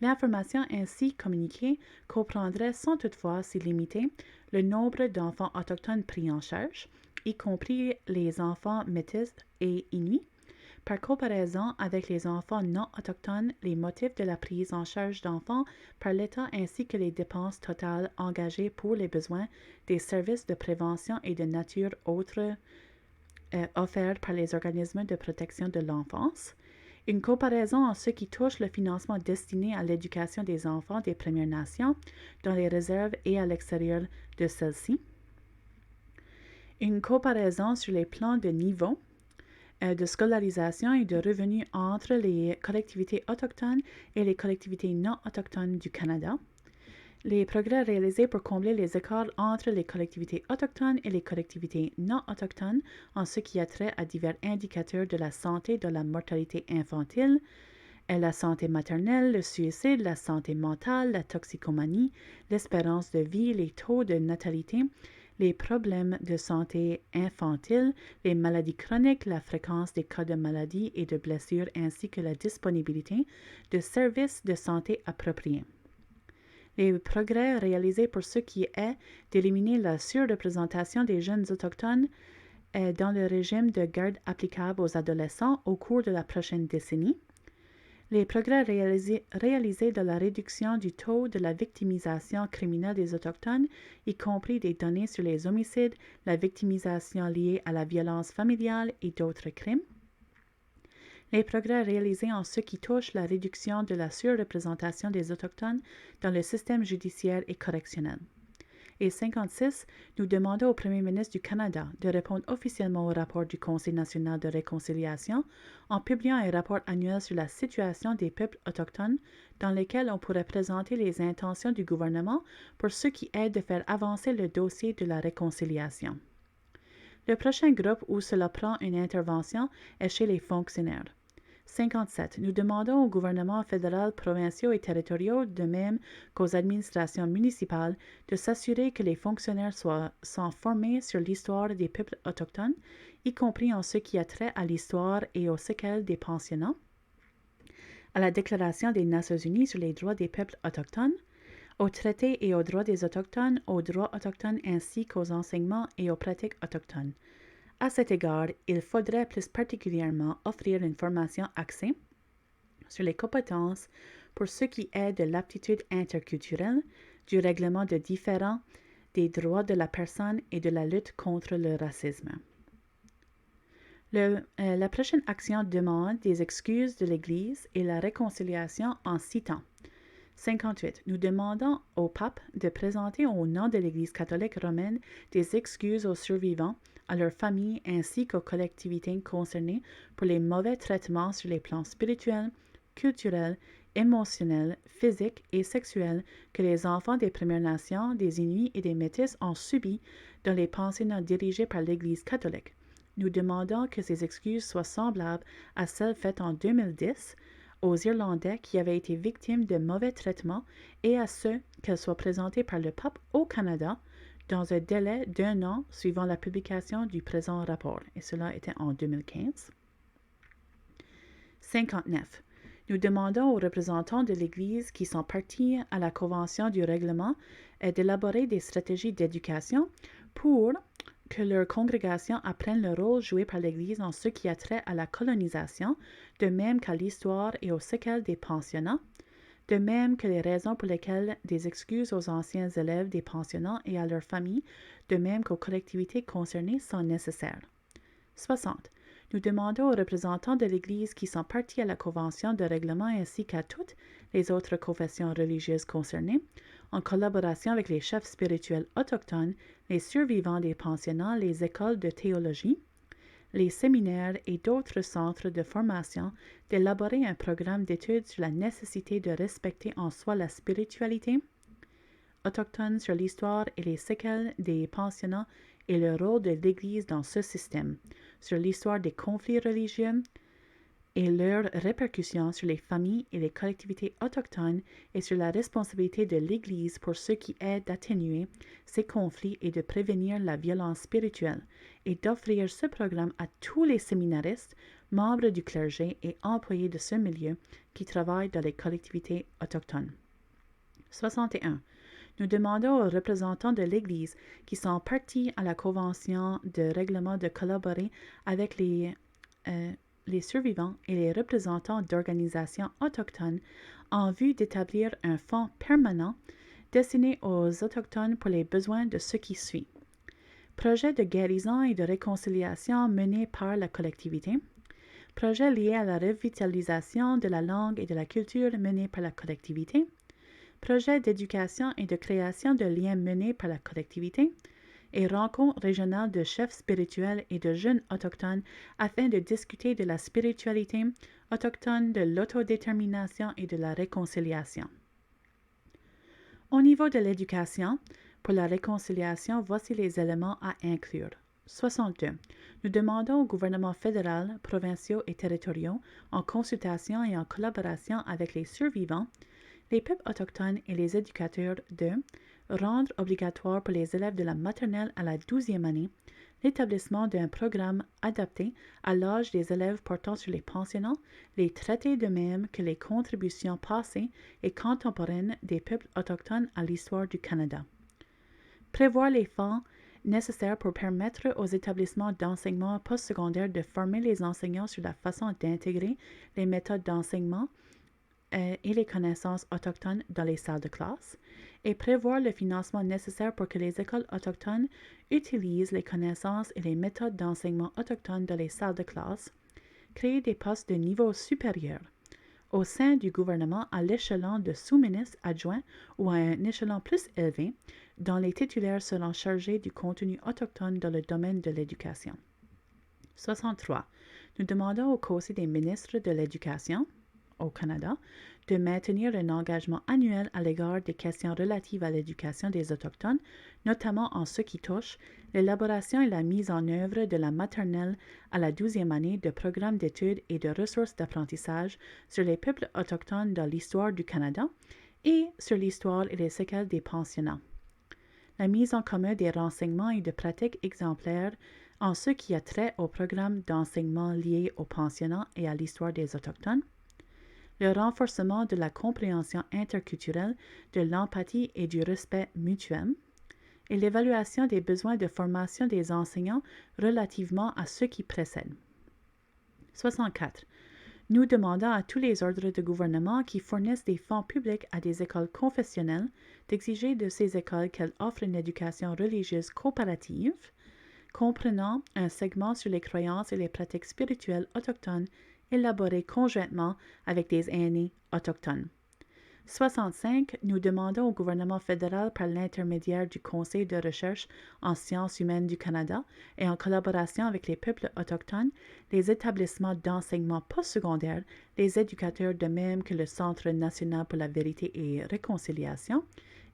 L'information ainsi communiquée comprendrait sans toutefois s'y limiter le nombre d'enfants autochtones pris en charge, y compris les enfants métis et inuits. Par comparaison avec les enfants non autochtones, les motifs de la prise en charge d'enfants par l'État ainsi que les dépenses totales engagées pour les besoins des services de prévention et de nature autres offerts par les organismes de protection de l'enfance. Une comparaison en ce qui touche le financement destiné à l'éducation des enfants des Premières Nations dans les réserves et à l'extérieur de celles-ci. Une comparaison sur les plans de niveau de scolarisation et de revenus entre les collectivités autochtones et les collectivités non autochtones du Canada. Les progrès réalisés pour combler les écarts entre les collectivités autochtones et les collectivités non autochtones en ce qui a trait à divers indicateurs de la santé de la mortalité infantile, la santé maternelle, le suicide, la santé mentale, la toxicomanie, l'espérance de vie, les taux de natalité, les problèmes de santé infantile, les maladies chroniques, la fréquence des cas de maladies et de blessures ainsi que la disponibilité de services de santé appropriés. Les progrès réalisés pour ce qui est d'éliminer la surreprésentation des jeunes autochtones dans le régime de garde applicable aux adolescents au cours de la prochaine décennie. Les progrès réalisés dans la réduction du taux de la victimisation criminelle des Autochtones, y compris des données sur les homicides, la victimisation liée à la violence familiale et d'autres crimes. Les progrès réalisés en ce qui touche la réduction de la surreprésentation des Autochtones dans le système judiciaire et correctionnel. Et 56, nous demandons au Premier ministre du Canada de répondre officiellement au rapport du Conseil national de réconciliation en publiant un rapport annuel sur la situation des peuples autochtones dans lequel on pourrait présenter les intentions du gouvernement pour ce qui est de faire avancer le dossier de la réconciliation. Le prochain groupe où cela prend une intervention est chez les fonctionnaires. 57. Nous demandons aux gouvernements fédéral, provinciaux et territoriaux, de même qu'aux administrations municipales, de s'assurer que les fonctionnaires sont formés sur l'histoire des peuples autochtones, y compris en ce qui a trait à l'histoire et aux séquelles des pensionnats, à la Déclaration des Nations unies sur les droits des peuples autochtones, aux traités et aux droits des Autochtones, aux droits autochtones ainsi qu'aux enseignements et aux pratiques autochtones. À cet égard, il faudrait plus particulièrement offrir une formation axée sur les compétences pour ce qui est de l'aptitude interculturelle, du règlement de différends, des droits de la personne et de la lutte contre le racisme. La prochaine action demande des excuses de l'Église et la réconciliation en 6 temps. 58. Nous demandons au pape de présenter au nom de l'Église catholique romaine des excuses aux survivants, à leurs familles ainsi qu'aux collectivités concernées pour les mauvais traitements sur les plans spirituels, culturels, émotionnels, physiques et sexuels que les enfants des Premières Nations, des Inuits et des Métis ont subis dans les pensionnats dirigés par l'Église catholique. Nous demandons que ces excuses soient semblables à celles faites en 2010 aux Irlandais qui avaient été victimes de mauvais traitements et à ceux qu'elles soient présentées par le pape au Canada dans un délai d'1 an suivant la publication du présent rapport, et cela était en 2015. 59. Nous demandons aux représentants de l'Église qui sont partis à la Convention du règlement d'élaborer des stratégies d'éducation pour que leur congrégation apprenne le rôle joué par l'Église en ce qui a trait à la colonisation, de même qu'à l'histoire et aux séquelles des pensionnats, de même que les raisons pour lesquelles des excuses aux anciens élèves des pensionnats et à leurs familles, de même qu'aux collectivités concernées sont nécessaires. 60. Nous demandons aux représentants de l'Église qui sont partis à la Convention de règlement ainsi qu'à toutes les autres confessions religieuses concernées, en collaboration avec les chefs spirituels autochtones, les survivants des pensionnats, les écoles de théologie, les séminaires et d'autres centres de formation d'élaborer un programme d'études sur la nécessité de respecter en soi la spiritualité autochtone, sur l'histoire et les séquelles des pensionnats et le rôle de l'Église dans ce système, sur l'histoire des conflits religieux et leurs répercussions sur les familles et les collectivités autochtones et sur la responsabilité de l'Église pour ce qui est d'atténuer ces conflits et de prévenir la violence spirituelle, et d'offrir ce programme à tous les séminaristes, membres du clergé et employés de ce milieu qui travaillent dans les collectivités autochtones. 61. Nous demandons aux représentants de l'Église qui sont partis à la Convention de règlement de collaborer avec les survivants et les représentants d'organisations autochtones en vue d'établir un fonds permanent destiné aux Autochtones pour les besoins de ce qui suit. Projet de guérison et de réconciliation mené par la collectivité. Projet lié à la revitalisation de la langue et de la culture mené par la collectivité. Projet d'éducation et de création de liens menés par la collectivité. Et rencontre régionale de chefs spirituels et de jeunes autochtones afin de discuter de la spiritualité autochtone, de l'autodétermination et de la réconciliation. Au niveau de l'éducation, pour la réconciliation, voici les éléments à inclure. 62. Nous demandons au gouvernement fédéral, provinciaux et territoriaux, en consultation et en collaboration avec les survivants, les peuples autochtones et les éducateurs de rendre obligatoire pour les élèves de la maternelle à la 12e année l'établissement d'un programme adapté à l'âge des élèves portant sur les pensionnats, les traiter de même que les contributions passées et contemporaines des peuples autochtones à l'histoire du Canada. Prévoir les fonds nécessaires pour permettre aux établissements d'enseignement postsecondaire de former les enseignants sur la façon d'intégrer les méthodes d'enseignement et les connaissances autochtones dans les salles de classe, et prévoir le financement nécessaire pour que les écoles autochtones utilisent les connaissances et les méthodes d'enseignement autochtones dans les salles de classe, créer des postes de niveau supérieur au sein du gouvernement à l'échelon de sous-ministre adjoint ou à un échelon plus élevé, dont les titulaires seront chargés du contenu autochtone dans le domaine de l'éducation. 63. Nous demandons au Conseil des ministres de l'Éducation au Canada de maintenir un engagement annuel à l'égard des questions relatives à l'éducation des Autochtones, notamment en ce qui touche l'élaboration et la mise en œuvre de la maternelle à la 12e année de programmes d'études et de ressources d'apprentissage sur les peuples autochtones dans l'histoire du Canada et sur l'histoire et les séquelles des pensionnats. La mise en commun des renseignements et de pratiques exemplaires en ce qui a trait aux programmes d'enseignement liés aux pensionnats et à l'histoire des Autochtones, le renforcement de la compréhension interculturelle, de l'empathie et du respect mutuel, et l'évaluation des besoins de formation des enseignants relativement à ceux qui précèdent. 64. Nous demandons à tous les ordres de gouvernement qui fournissent des fonds publics à des écoles confessionnelles d'exiger de ces écoles qu'elles offrent une éducation religieuse coopérative, comprenant un segment sur les croyances et les pratiques spirituelles autochtones élaboré conjointement avec des aînés autochtones. 65. Nous demandons au gouvernement fédéral par l'intermédiaire du Conseil de recherche en sciences humaines du Canada et en collaboration avec les peuples autochtones, les établissements d'enseignement postsecondaire, les éducateurs de même que le Centre national pour la vérité et réconciliation,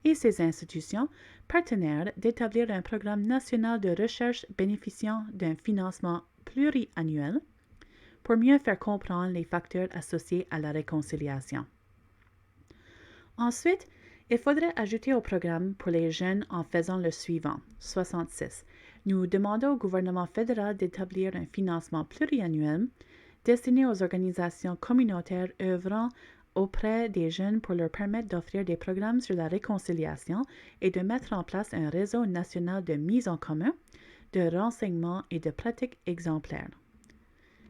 et ces institutions partenaires d'établir un programme national de recherche bénéficiant d'un financement pluriannuel pour mieux faire comprendre les facteurs associés à la réconciliation. Ensuite, il faudrait ajouter au programme pour les jeunes en faisant le suivant. 66. Nous demandons au gouvernement fédéral d'établir un financement pluriannuel destiné aux organisations communautaires œuvrant auprès des jeunes pour leur permettre d'offrir des programmes sur la réconciliation et de mettre en place un réseau national de mise en commun, de renseignements et de pratiques exemplaires.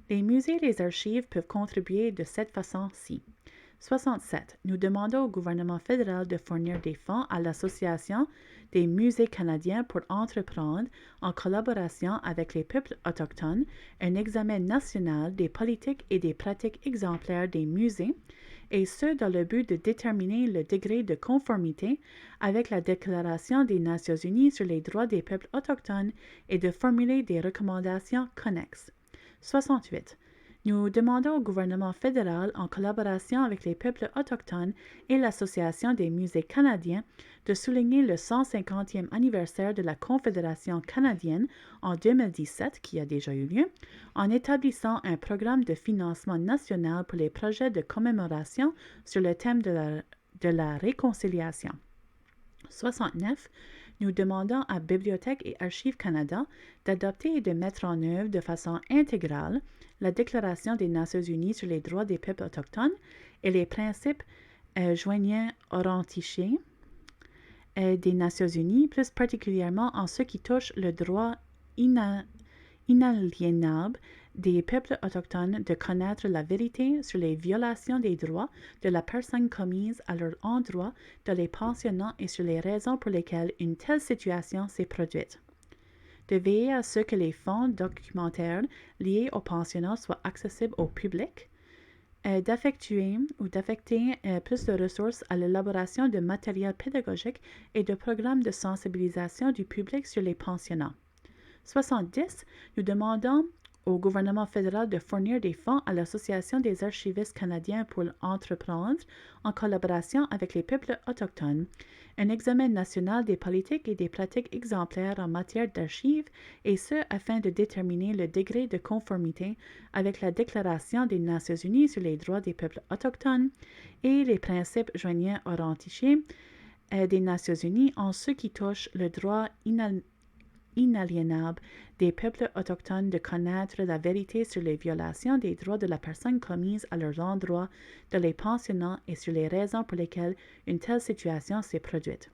Les musées et les archives peuvent contribuer de cette façon-ci. 67. Nous demandons au gouvernement fédéral de fournir des fonds à l'Association des musées canadiens pour entreprendre, en collaboration avec les peuples autochtones, un examen national des politiques et des pratiques exemplaires des musées, et ce dans le but de déterminer le degré de conformité avec la Déclaration des Nations unies sur les droits des peuples autochtones et de formuler des recommandations connexes. 68. Nous demandons au gouvernement fédéral, en collaboration avec les peuples autochtones et l'Association des musées canadiens, de souligner le 150e anniversaire de la Confédération canadienne en 2017, qui a déjà eu lieu, en établissant un programme de financement national pour les projets de commémoration sur le thème de la réconciliation. 69. Nous demandons à Bibliothèque et Archives Canada d'adopter et de mettre en œuvre de façon intégrale la Déclaration des Nations unies sur les droits des peuples autochtones et les principes joignants authentifiés des Nations unies, plus particulièrement en ce qui touche le droit inaliénable des peuples autochtones de connaître la vérité sur les violations des droits de la personne commises à leur endroit dans les pensionnats et sur les raisons pour lesquelles une telle situation s'est produite. De veiller à ce que les fonds documentaires liés au pensionnat soient accessibles au public, d'affecter plus de ressources à l'élaboration de matériel pédagogique et de programmes de sensibilisation du public sur les pensionnats. 70. Nous demandons au gouvernement fédéral de fournir des fonds à l'Association des archivistes canadiens pour entreprendre, en collaboration avec les peuples autochtones, un examen national des politiques et des pratiques exemplaires en matière d'archives, et ce afin de déterminer le degré de conformité avec la Déclaration des Nations unies sur les droits des peuples autochtones et les principes joignants authentifiés des Nations unies en ce qui touche le droit inaliénable des peuples autochtones de connaître la vérité sur les violations des droits de la personne commises à leurs endroits dans les pensionnats et sur les raisons pour lesquelles une telle situation s'est produite.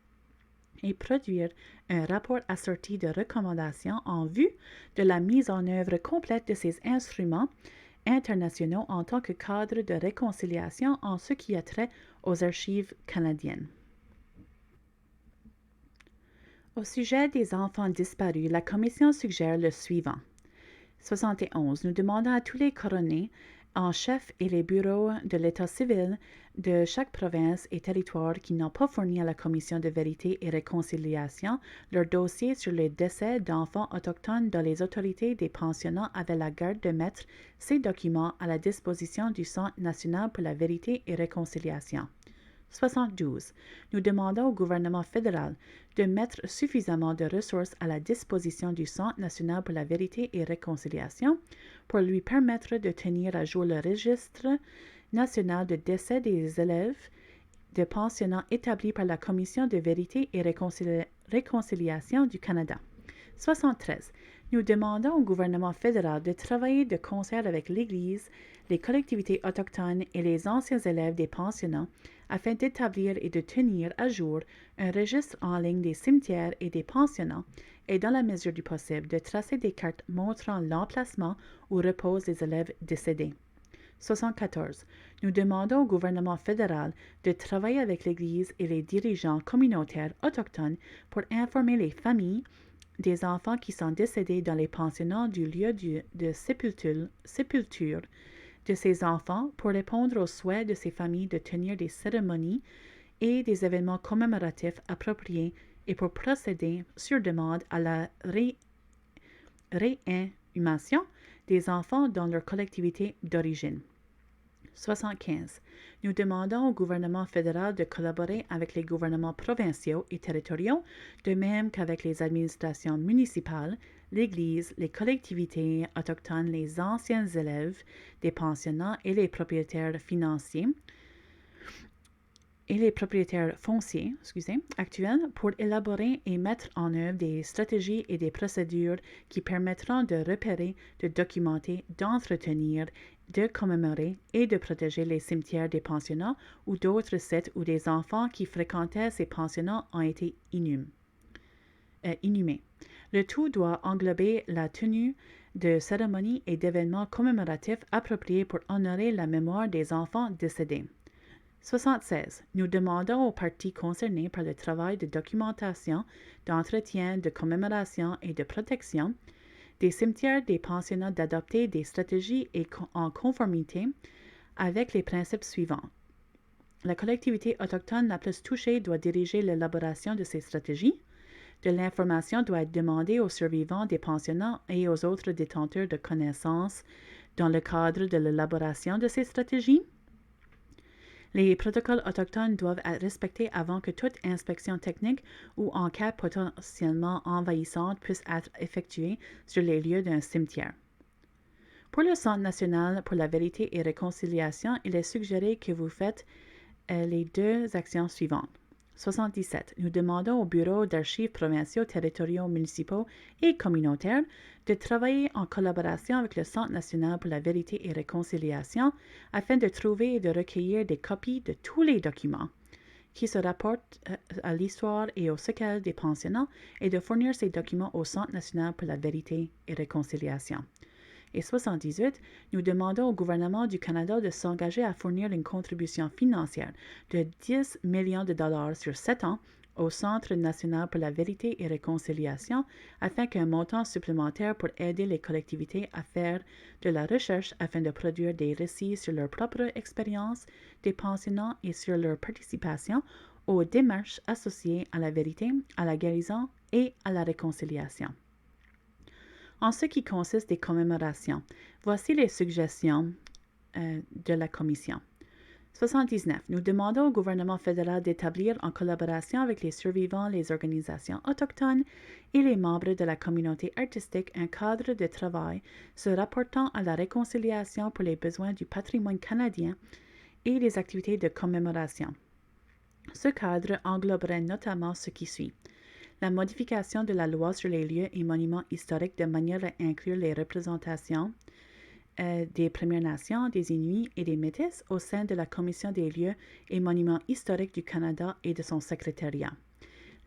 Et produire un rapport assorti de recommandations en vue de la mise en œuvre complète de ces instruments internationaux en tant que cadre de réconciliation en ce qui a trait aux archives canadiennes. Au sujet des enfants disparus, la Commission suggère le suivant. 71. Nous demandons à tous les coroners en chef et les bureaux de l'État civil de chaque province et territoire qui n'ont pas fourni à la Commission de vérité et réconciliation leur dossier sur le décès d'enfants autochtones dont les autorités des pensionnats avaient la garde de mettre ces documents à la disposition du Centre national pour la vérité et réconciliation. 72. Nous demandons au gouvernement fédéral de mettre suffisamment de ressources à la disposition du Centre national pour la vérité et réconciliation pour lui permettre de tenir à jour le registre national de décès des élèves de pensionnats établi par la Commission de vérité et réconciliation du Canada. 73. Nous demandons au gouvernement fédéral de travailler de concert avec l'Église, les collectivités autochtones et les anciens élèves des pensionnats afin d'établir et de tenir à jour un registre en ligne des cimetières et des pensionnats et, dans la mesure du possible, de tracer des cartes montrant l'emplacement où reposent les élèves décédés. 74. Nous demandons au gouvernement fédéral de travailler avec l'Église et les dirigeants communautaires autochtones pour informer les familles des enfants qui sont décédés dans les pensionnats du lieu de sépulture de ces enfants pour répondre aux souhaits de ces familles de tenir des cérémonies et des événements commémoratifs appropriés et pour procéder sur demande à la réinhumation des enfants dans leur collectivité d'origine. 75. Nous demandons au gouvernement fédéral de collaborer avec les gouvernements provinciaux et territoriaux, de même qu'avec les administrations municipales, l'Église, les collectivités autochtones, les anciens élèves des pensionnats et les propriétaires fonciers actuels pour élaborer et mettre en œuvre des stratégies et des procédures qui permettront de repérer, de documenter, d'entretenir, de commémorer et de protéger les cimetières des pensionnats ou d'autres sites où des enfants qui fréquentaient ces pensionnats ont été inhumés. Le tout doit englober la tenue de cérémonies et d'événements commémoratifs appropriés pour honorer la mémoire des enfants décédés. 76. Nous demandons aux parties concernées par le travail de documentation, d'entretien, de commémoration et de protection des cimetières des pensionnats d'adopter des stratégies en conformité avec les principes suivants. La collectivité autochtone la plus touchée doit diriger l'élaboration de ces stratégies. De l'information doit être demandée aux survivants des pensionnats et aux autres détenteurs de connaissances dans le cadre de l'élaboration de ces stratégies. Les protocoles autochtones doivent être respectés avant que toute inspection technique ou enquête potentiellement envahissante puisse être effectuée sur les lieux d'un cimetière. Pour le Centre national pour la vérité et réconciliation, il est suggéré que vous faites les deux actions suivantes. 77. Nous demandons au Bureau d'archives provinciaux, territoriaux, municipaux et communautaires de travailler en collaboration avec le Centre national pour la vérité et réconciliation afin de trouver et de recueillir des copies de tous les documents qui se rapportent à l'histoire et au séquelles des pensionnats et de fournir ces documents au Centre national pour la vérité et réconciliation. Et 78, nous demandons au gouvernement du Canada de s'engager à fournir une contribution financière de 10 millions de dollars sur 7 ans au Centre national pour la vérité et réconciliation afin qu'un montant supplémentaire pour aider les collectivités à faire de la recherche afin de produire des récits sur leur propre expérience des pensionnats et sur leur participation aux démarches associées à la vérité, à la guérison et à la réconciliation. En ce qui consiste des commémorations, voici les suggestions de la Commission. 79. Nous demandons au gouvernement fédéral d'établir en collaboration avec les survivants, les organisations autochtones et les membres de la communauté artistique un cadre de travail se rapportant à la réconciliation pour les besoins du patrimoine canadien et les activités de commémoration. Ce cadre engloberait notamment ce qui suit. La modification de la loi sur les lieux et monuments historiques de manière à inclure les représentations des Premières Nations, des Inuits et des Métis au sein de la Commission des lieux et monuments historiques du Canada et de son secrétariat.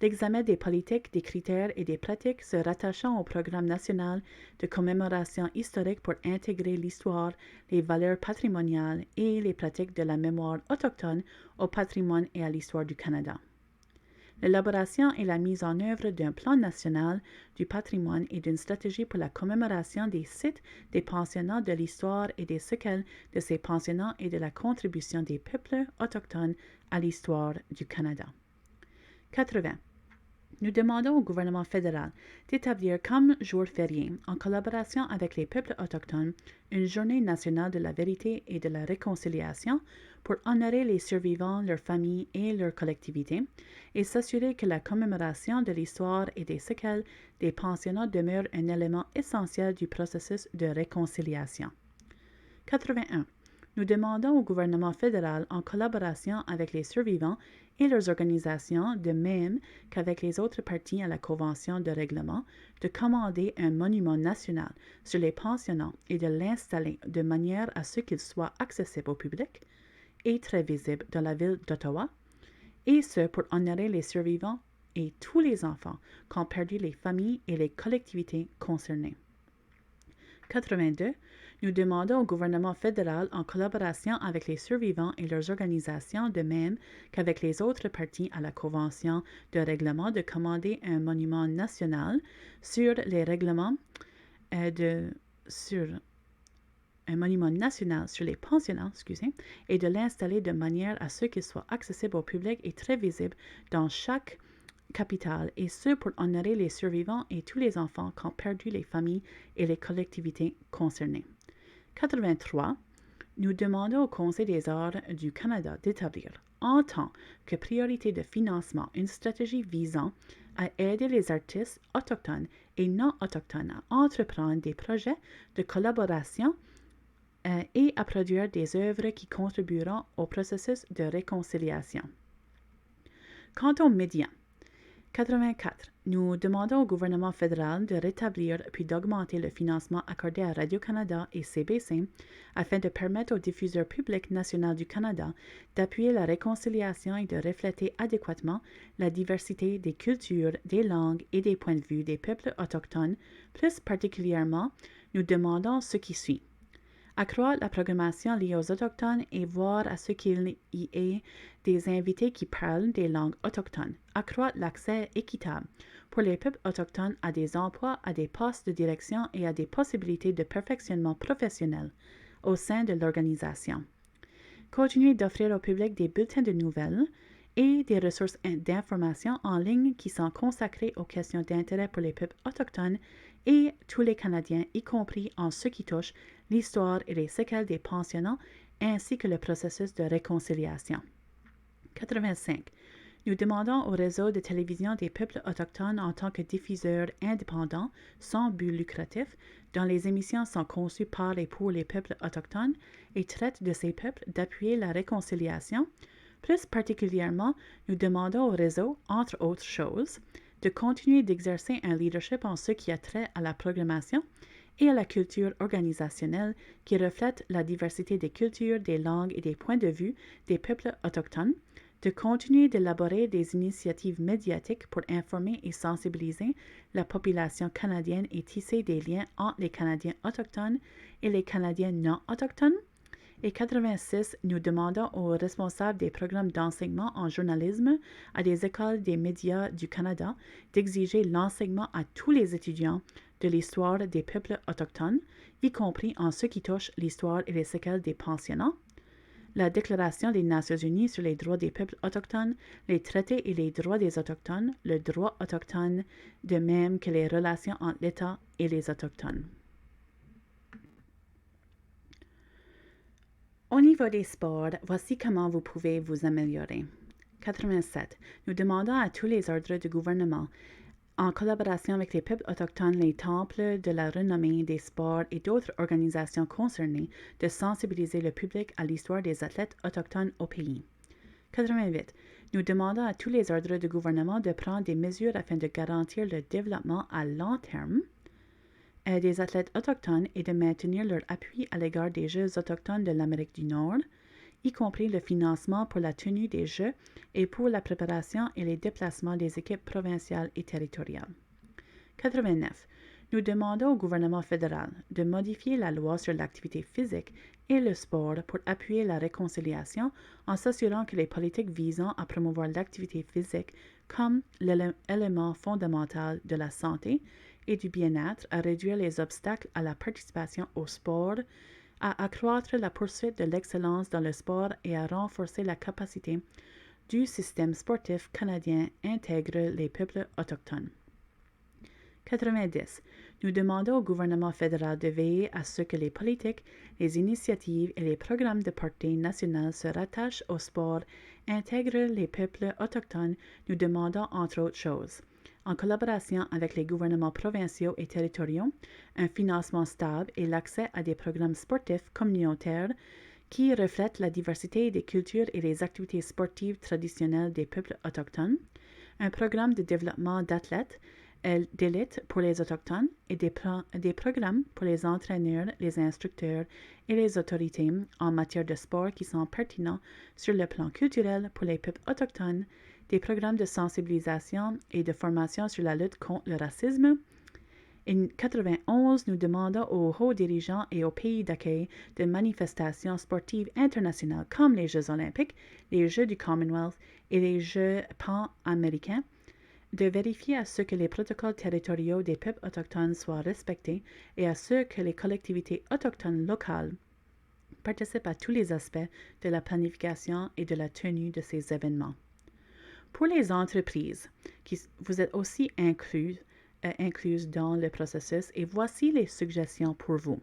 L'examen des politiques, des critères et des pratiques se rattachant au programme national de commémoration historique pour intégrer l'histoire, les valeurs patrimoniales et les pratiques de la mémoire autochtone au patrimoine et à l'histoire du Canada. L'élaboration et la mise en œuvre d'un plan national du patrimoine et d'une stratégie pour la commémoration des sites des pensionnats de l'histoire et des séquelles de ces pensionnats et de la contribution des peuples autochtones à l'histoire du Canada. 80. Nous demandons au gouvernement fédéral d'établir comme jour férié, en collaboration avec les peuples autochtones, une journée nationale de la vérité et de la réconciliation pour honorer les survivants, leurs familles et leurs collectivités, et s'assurer que la commémoration de l'histoire et des séquelles des pensionnats demeure un élément essentiel du processus de réconciliation. 81. Nous demandons au gouvernement fédéral, en collaboration avec les survivants et leurs organisations, de même qu'avec les autres parties à la Convention de règlement, de commander un monument national sur les pensionnats et de l'installer de manière à ce qu'il soit accessible au public et très visible dans la ville d'Ottawa, et ce pour honorer les survivants et tous les enfants qu'ont perdu les familles et les collectivités concernées. 82. Nous demandons au gouvernement fédéral, en collaboration avec les survivants et leurs organisations, de même qu'avec les autres parties à la Convention de règlement, de commander un monument national sur les règlements sur un monument national sur les pensionnats, et de l'installer de manière à ce qu'il soit accessible au public et très visible dans chaque capitale, et ce pour honorer les survivants et tous les enfants qui ont perdu les familles et les collectivités concernées. 83. Nous demandons au Conseil des arts du Canada d'établir, en tant que priorité de financement, une stratégie visant à aider les artistes autochtones et non autochtones à entreprendre des projets de collaboration et à produire des œuvres qui contribueront au processus de réconciliation. Quant aux médias, 84. Nous demandons au gouvernement fédéral de rétablir puis d'augmenter le financement accordé à Radio-Canada et CBC afin de permettre aux diffuseurs publics nationaux du Canada d'appuyer la réconciliation et de refléter adéquatement la diversité des cultures, des langues et des points de vue des peuples autochtones. Plus particulièrement, nous demandons ce qui suit. Accroître la programmation liée aux Autochtones et voir à ce qu'il y ait des invités qui parlent des langues autochtones. Accroître l'accès équitable pour les peuples autochtones à des emplois, à des postes de direction et à des possibilités de perfectionnement professionnel au sein de l'organisation. Continuer d'offrir au public des bulletins de nouvelles et des ressources d'information en ligne qui sont consacrées aux questions d'intérêt pour les peuples autochtones et tous les Canadiens, y compris en ce qui touche l'histoire et les séquelles des pensionnats, ainsi que le processus de réconciliation. 85. Nous demandons au réseau de télévision des peuples autochtones en tant que diffuseur indépendant, sans but lucratif, dont les émissions sont conçues par et pour les peuples autochtones et traitent de ces peuples, d'appuyer la réconciliation. Plus particulièrement, nous demandons au réseau, entre autres choses, de continuer d'exercer un leadership en ce qui a trait à la programmation et à la culture organisationnelle qui reflète la diversité des cultures, des langues et des points de vue des peuples autochtones, de continuer d'élaborer des initiatives médiatiques pour informer et sensibiliser la population canadienne et tisser des liens entre les Canadiens autochtones et les Canadiens non autochtones. Et 86, nous demandons aux responsables des programmes d'enseignement en journalisme à des écoles des médias du Canada d'exiger l'enseignement à tous les étudiants de l'histoire des peuples autochtones, y compris en ce qui touche l'histoire et les séquelles des pensionnats. La Déclaration des Nations unies sur les droits des peuples autochtones, les traités et les droits des Autochtones, le droit autochtone, de même que les relations entre l'État et les Autochtones. Au niveau des sports, voici comment vous pouvez vous améliorer. 87. Nous demandons à tous les ordres de gouvernement, en collaboration avec les peuples autochtones, les temples de la renommée des sports et d'autres organisations concernées, de sensibiliser le public à l'histoire des athlètes autochtones au pays. 88. Nous demandons à tous les ordres de gouvernement de prendre des mesures afin de garantir le développement à long terme des athlètes autochtones et de maintenir leur appui à l'égard des Jeux autochtones de l'Amérique du Nord, y compris le financement pour la tenue des Jeux et pour la préparation et les déplacements des équipes provinciales et territoriales. 89. Nous demandons au gouvernement fédéral de modifier la loi sur l'activité physique et le sport pour appuyer la réconciliation en s'assurant que les politiques visant à promouvoir l'activité physique comme l'élément fondamental de la santé et du bien-être, à réduire les obstacles à la participation au sport, à accroître la poursuite de l'excellence dans le sport et à renforcer la capacité du système sportif canadien intègre les peuples autochtones. 90. Nous demandons au gouvernement fédéral de veiller à ce que les politiques, les initiatives et les programmes de portée nationale se rattachent au sport, intègrent les peuples autochtones. Nous demandons entre autres choses, en collaboration avec les gouvernements provinciaux et territoriaux, un financement stable et l'accès à des programmes sportifs communautaires qui reflètent la diversité des cultures et des activités sportives traditionnelles des peuples autochtones, un programme de développement d'athlètes d'élite pour les Autochtones et des programmes pour les entraîneurs, les instructeurs et les autorités en matière de sport qui sont pertinents sur le plan culturel pour les peuples autochtones, des programmes de sensibilisation et de formation sur la lutte contre le racisme. En 91, nous demandons aux hauts dirigeants et aux pays d'accueil de manifestations sportives internationales comme les Jeux olympiques, les Jeux du Commonwealth et les Jeux pan-américains de vérifier à ce que les protocoles territoriaux des peuples autochtones soient respectés et à ce que les collectivités autochtones locales participent à tous les aspects de la planification et de la tenue de ces événements. Pour les entreprises, vous êtes aussi incluses dans le processus et voici les suggestions pour vous.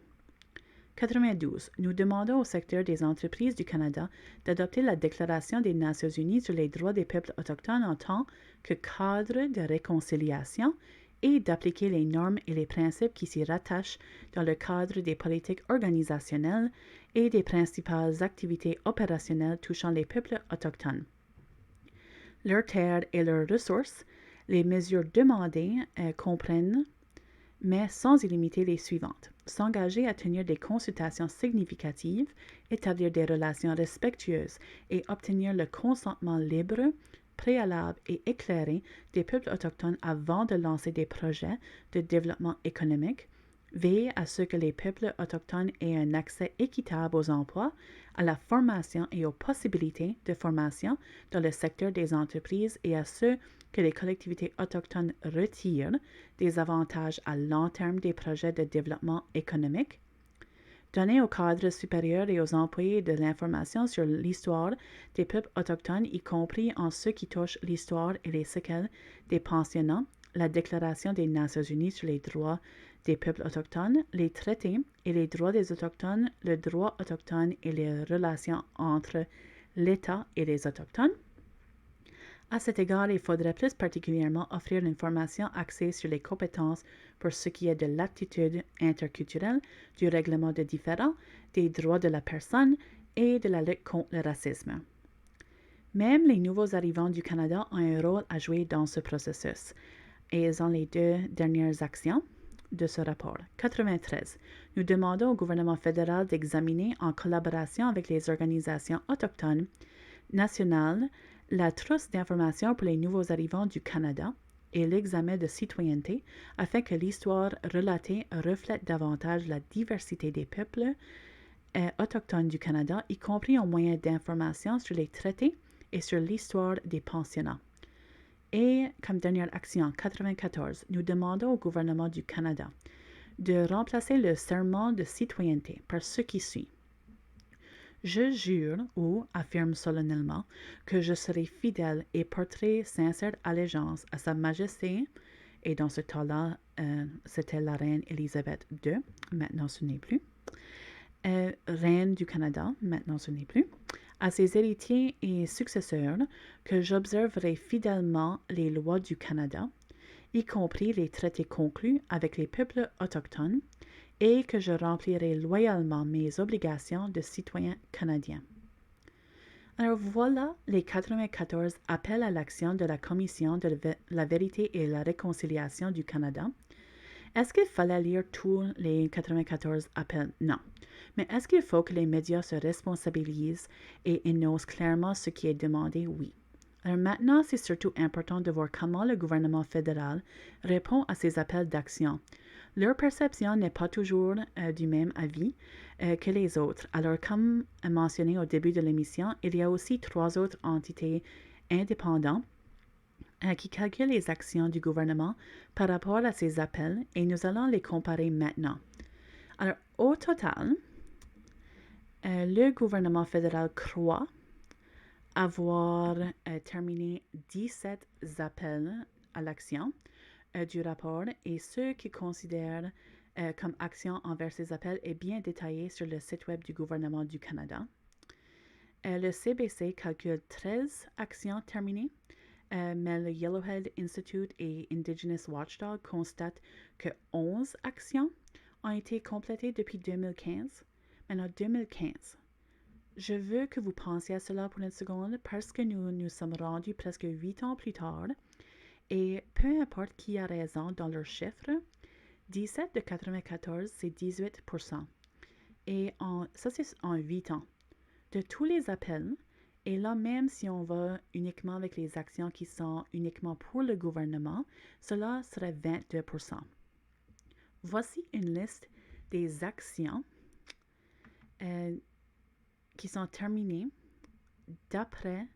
92. Nous demandons au secteur des entreprises du Canada d'adopter la Déclaration des Nations unies sur les droits des peuples autochtones en tant que cadre de réconciliation et d'appliquer les normes et les principes qui s'y rattachent dans le cadre des politiques organisationnelles et des principales activités opérationnelles touchant les peuples autochtones. Leurs terres et leurs ressources, les mesures demandées comprennent, mais sans y limiter les suivantes. S'engager à tenir des consultations significatives, établir des relations respectueuses et obtenir le consentement libre, préalable et éclairé des peuples autochtones avant de lancer des projets de développement économique, veiller à ce que les peuples autochtones aient un accès équitable aux emplois, à la formation et aux possibilités de formation dans le secteur des entreprises et à ce que les collectivités autochtones retirent des avantages à long terme des projets de développement économique, donner aux cadres supérieurs et aux employés de l'information sur l'histoire des peuples autochtones, y compris en ce qui touche l'histoire et les séquelles des pensionnats, la Déclaration des Nations Unies sur les droits des peuples autochtones, les traités et les droits des Autochtones, le droit autochtone et les relations entre l'État et les Autochtones. À cet égard, il faudrait plus particulièrement offrir une formation axée sur les compétences pour ce qui est de l'attitude interculturelle, du règlement de différends, des droits de la personne et de la lutte contre le racisme. Même les nouveaux arrivants du Canada ont un rôle à jouer dans ce processus, et ils ont les deux dernières actions de ce rapport. 93. Nous demandons au gouvernement fédéral d'examiner, en collaboration avec les organisations autochtones nationales, la trousse d'informations pour les nouveaux arrivants du Canada et l'examen de citoyenneté afin que l'histoire relatée reflète davantage la diversité des peuples autochtones du Canada, y compris en moyen d'information sur les traités et sur l'histoire des pensionnats. Et comme dernière action, 94, nous demandons au gouvernement du Canada de remplacer le serment de citoyenneté par ce qui suit. Je jure ou affirme solennellement que je serai fidèle et porterai sincère allégeance à Sa Majesté, et dans ce temps-là, c'était la reine Élisabeth II, maintenant ce n'est plus, reine du Canada, maintenant ce n'est plus, à ses héritiers et successeurs, que j'observerai fidèlement les lois du Canada, y compris les traités conclus avec les peuples autochtones, et que je remplirai loyalement mes obligations de citoyen canadien. Alors voilà les 94 appels à l'action de la Commission de la vérité et la réconciliation du Canada. Est-ce qu'il fallait lire tous les 94 appels? Non. Mais est-ce qu'il faut que les médias se responsabilisent et énoncent clairement ce qui est demandé? Oui. Alors maintenant, c'est surtout important de voir comment le gouvernement fédéral répond à ces appels d'action. Leur perception n'est pas toujours du même avis que les autres. Alors, comme mentionné au début de l'émission, il y a aussi 3 autres entités indépendantes qui calculent les actions du gouvernement par rapport à ces appels, et nous allons les comparer maintenant. Alors, au total, le gouvernement fédéral croit avoir terminé 17 appels à l'action du rapport, et ceux qui considèrent comme action envers ces appels est bien détaillé sur le site web du gouvernement du Canada. Le CBC calcule 13 actions terminées, mais le Yellowhead Institute et Indigenous Watchdog constatent que 11 actions ont été complétées depuis 2015. Maintenant, 2015. Je veux que vous pensiez à cela pour une seconde parce que nous sommes rendus presque 8 ans plus tard, et peu importe qui a raison dans leurs chiffres, 17 de 94, c'est 18%. Et ça, c'est en 8 ans. De tous les appels, et là, même si on va uniquement avec les actions qui sont uniquement pour le gouvernement, cela serait 22%. Voici une liste des actions qui sont terminées d'après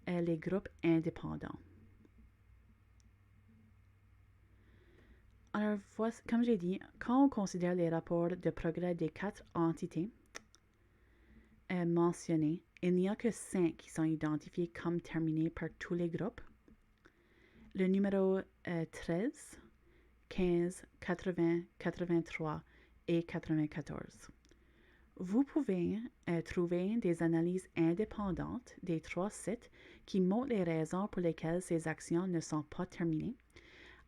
les groupes indépendants. Alors, comme j'ai dit, quand on considère les rapports de progrès des 4 entités mentionnées, il n'y a que 5 qui sont identifiés comme terminés par tous les groupes. Le numéro 13, 15, 80, 83 et 94. Vous pouvez trouver des analyses indépendantes des 3 sites qui montrent les raisons pour lesquelles ces actions ne sont pas terminées.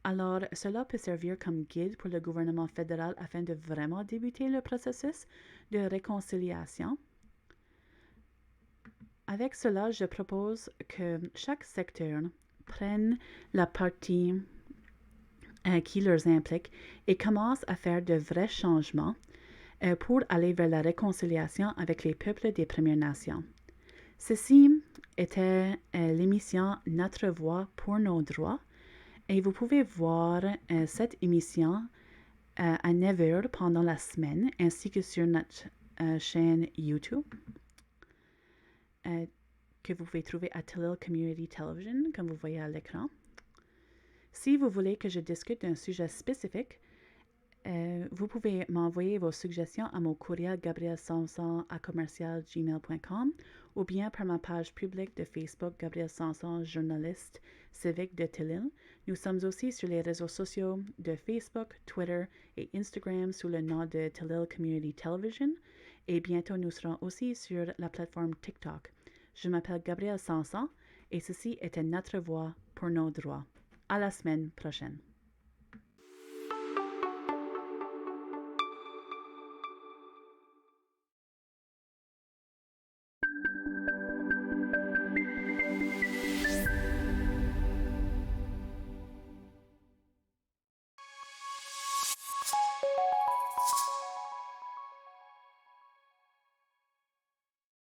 Alors, cela peut servir comme guide pour le gouvernement fédéral afin de vraiment débuter le processus de réconciliation. Avec cela, je propose que chaque secteur prenne la partie qui leur implique et commence à faire de vrais changements pour aller vers la réconciliation avec les peuples des Premières Nations. Ceci était l'émission Notre Voix pour nos droits. Et vous pouvez voir cette émission à 9h pendant la semaine, ainsi que sur notre chaîne YouTube, que vous pouvez trouver à Tellil Community Television, comme vous voyez à l'écran. Si vous voulez que je discute d'un sujet spécifique, Vous pouvez m'envoyer vos suggestions à mon courriel gabrielsanson@commercialgmail.com ou bien par ma page publique de Facebook Gabriel Sanson, journaliste civique de Tillil. Nous sommes aussi sur les réseaux sociaux de Facebook, Twitter et Instagram sous le nom de Tillil Community Television et bientôt nous serons aussi sur la plateforme TikTok. Je m'appelle Gabriel Sanson et ceci était Notre Voix pour nos droits. À la semaine prochaine.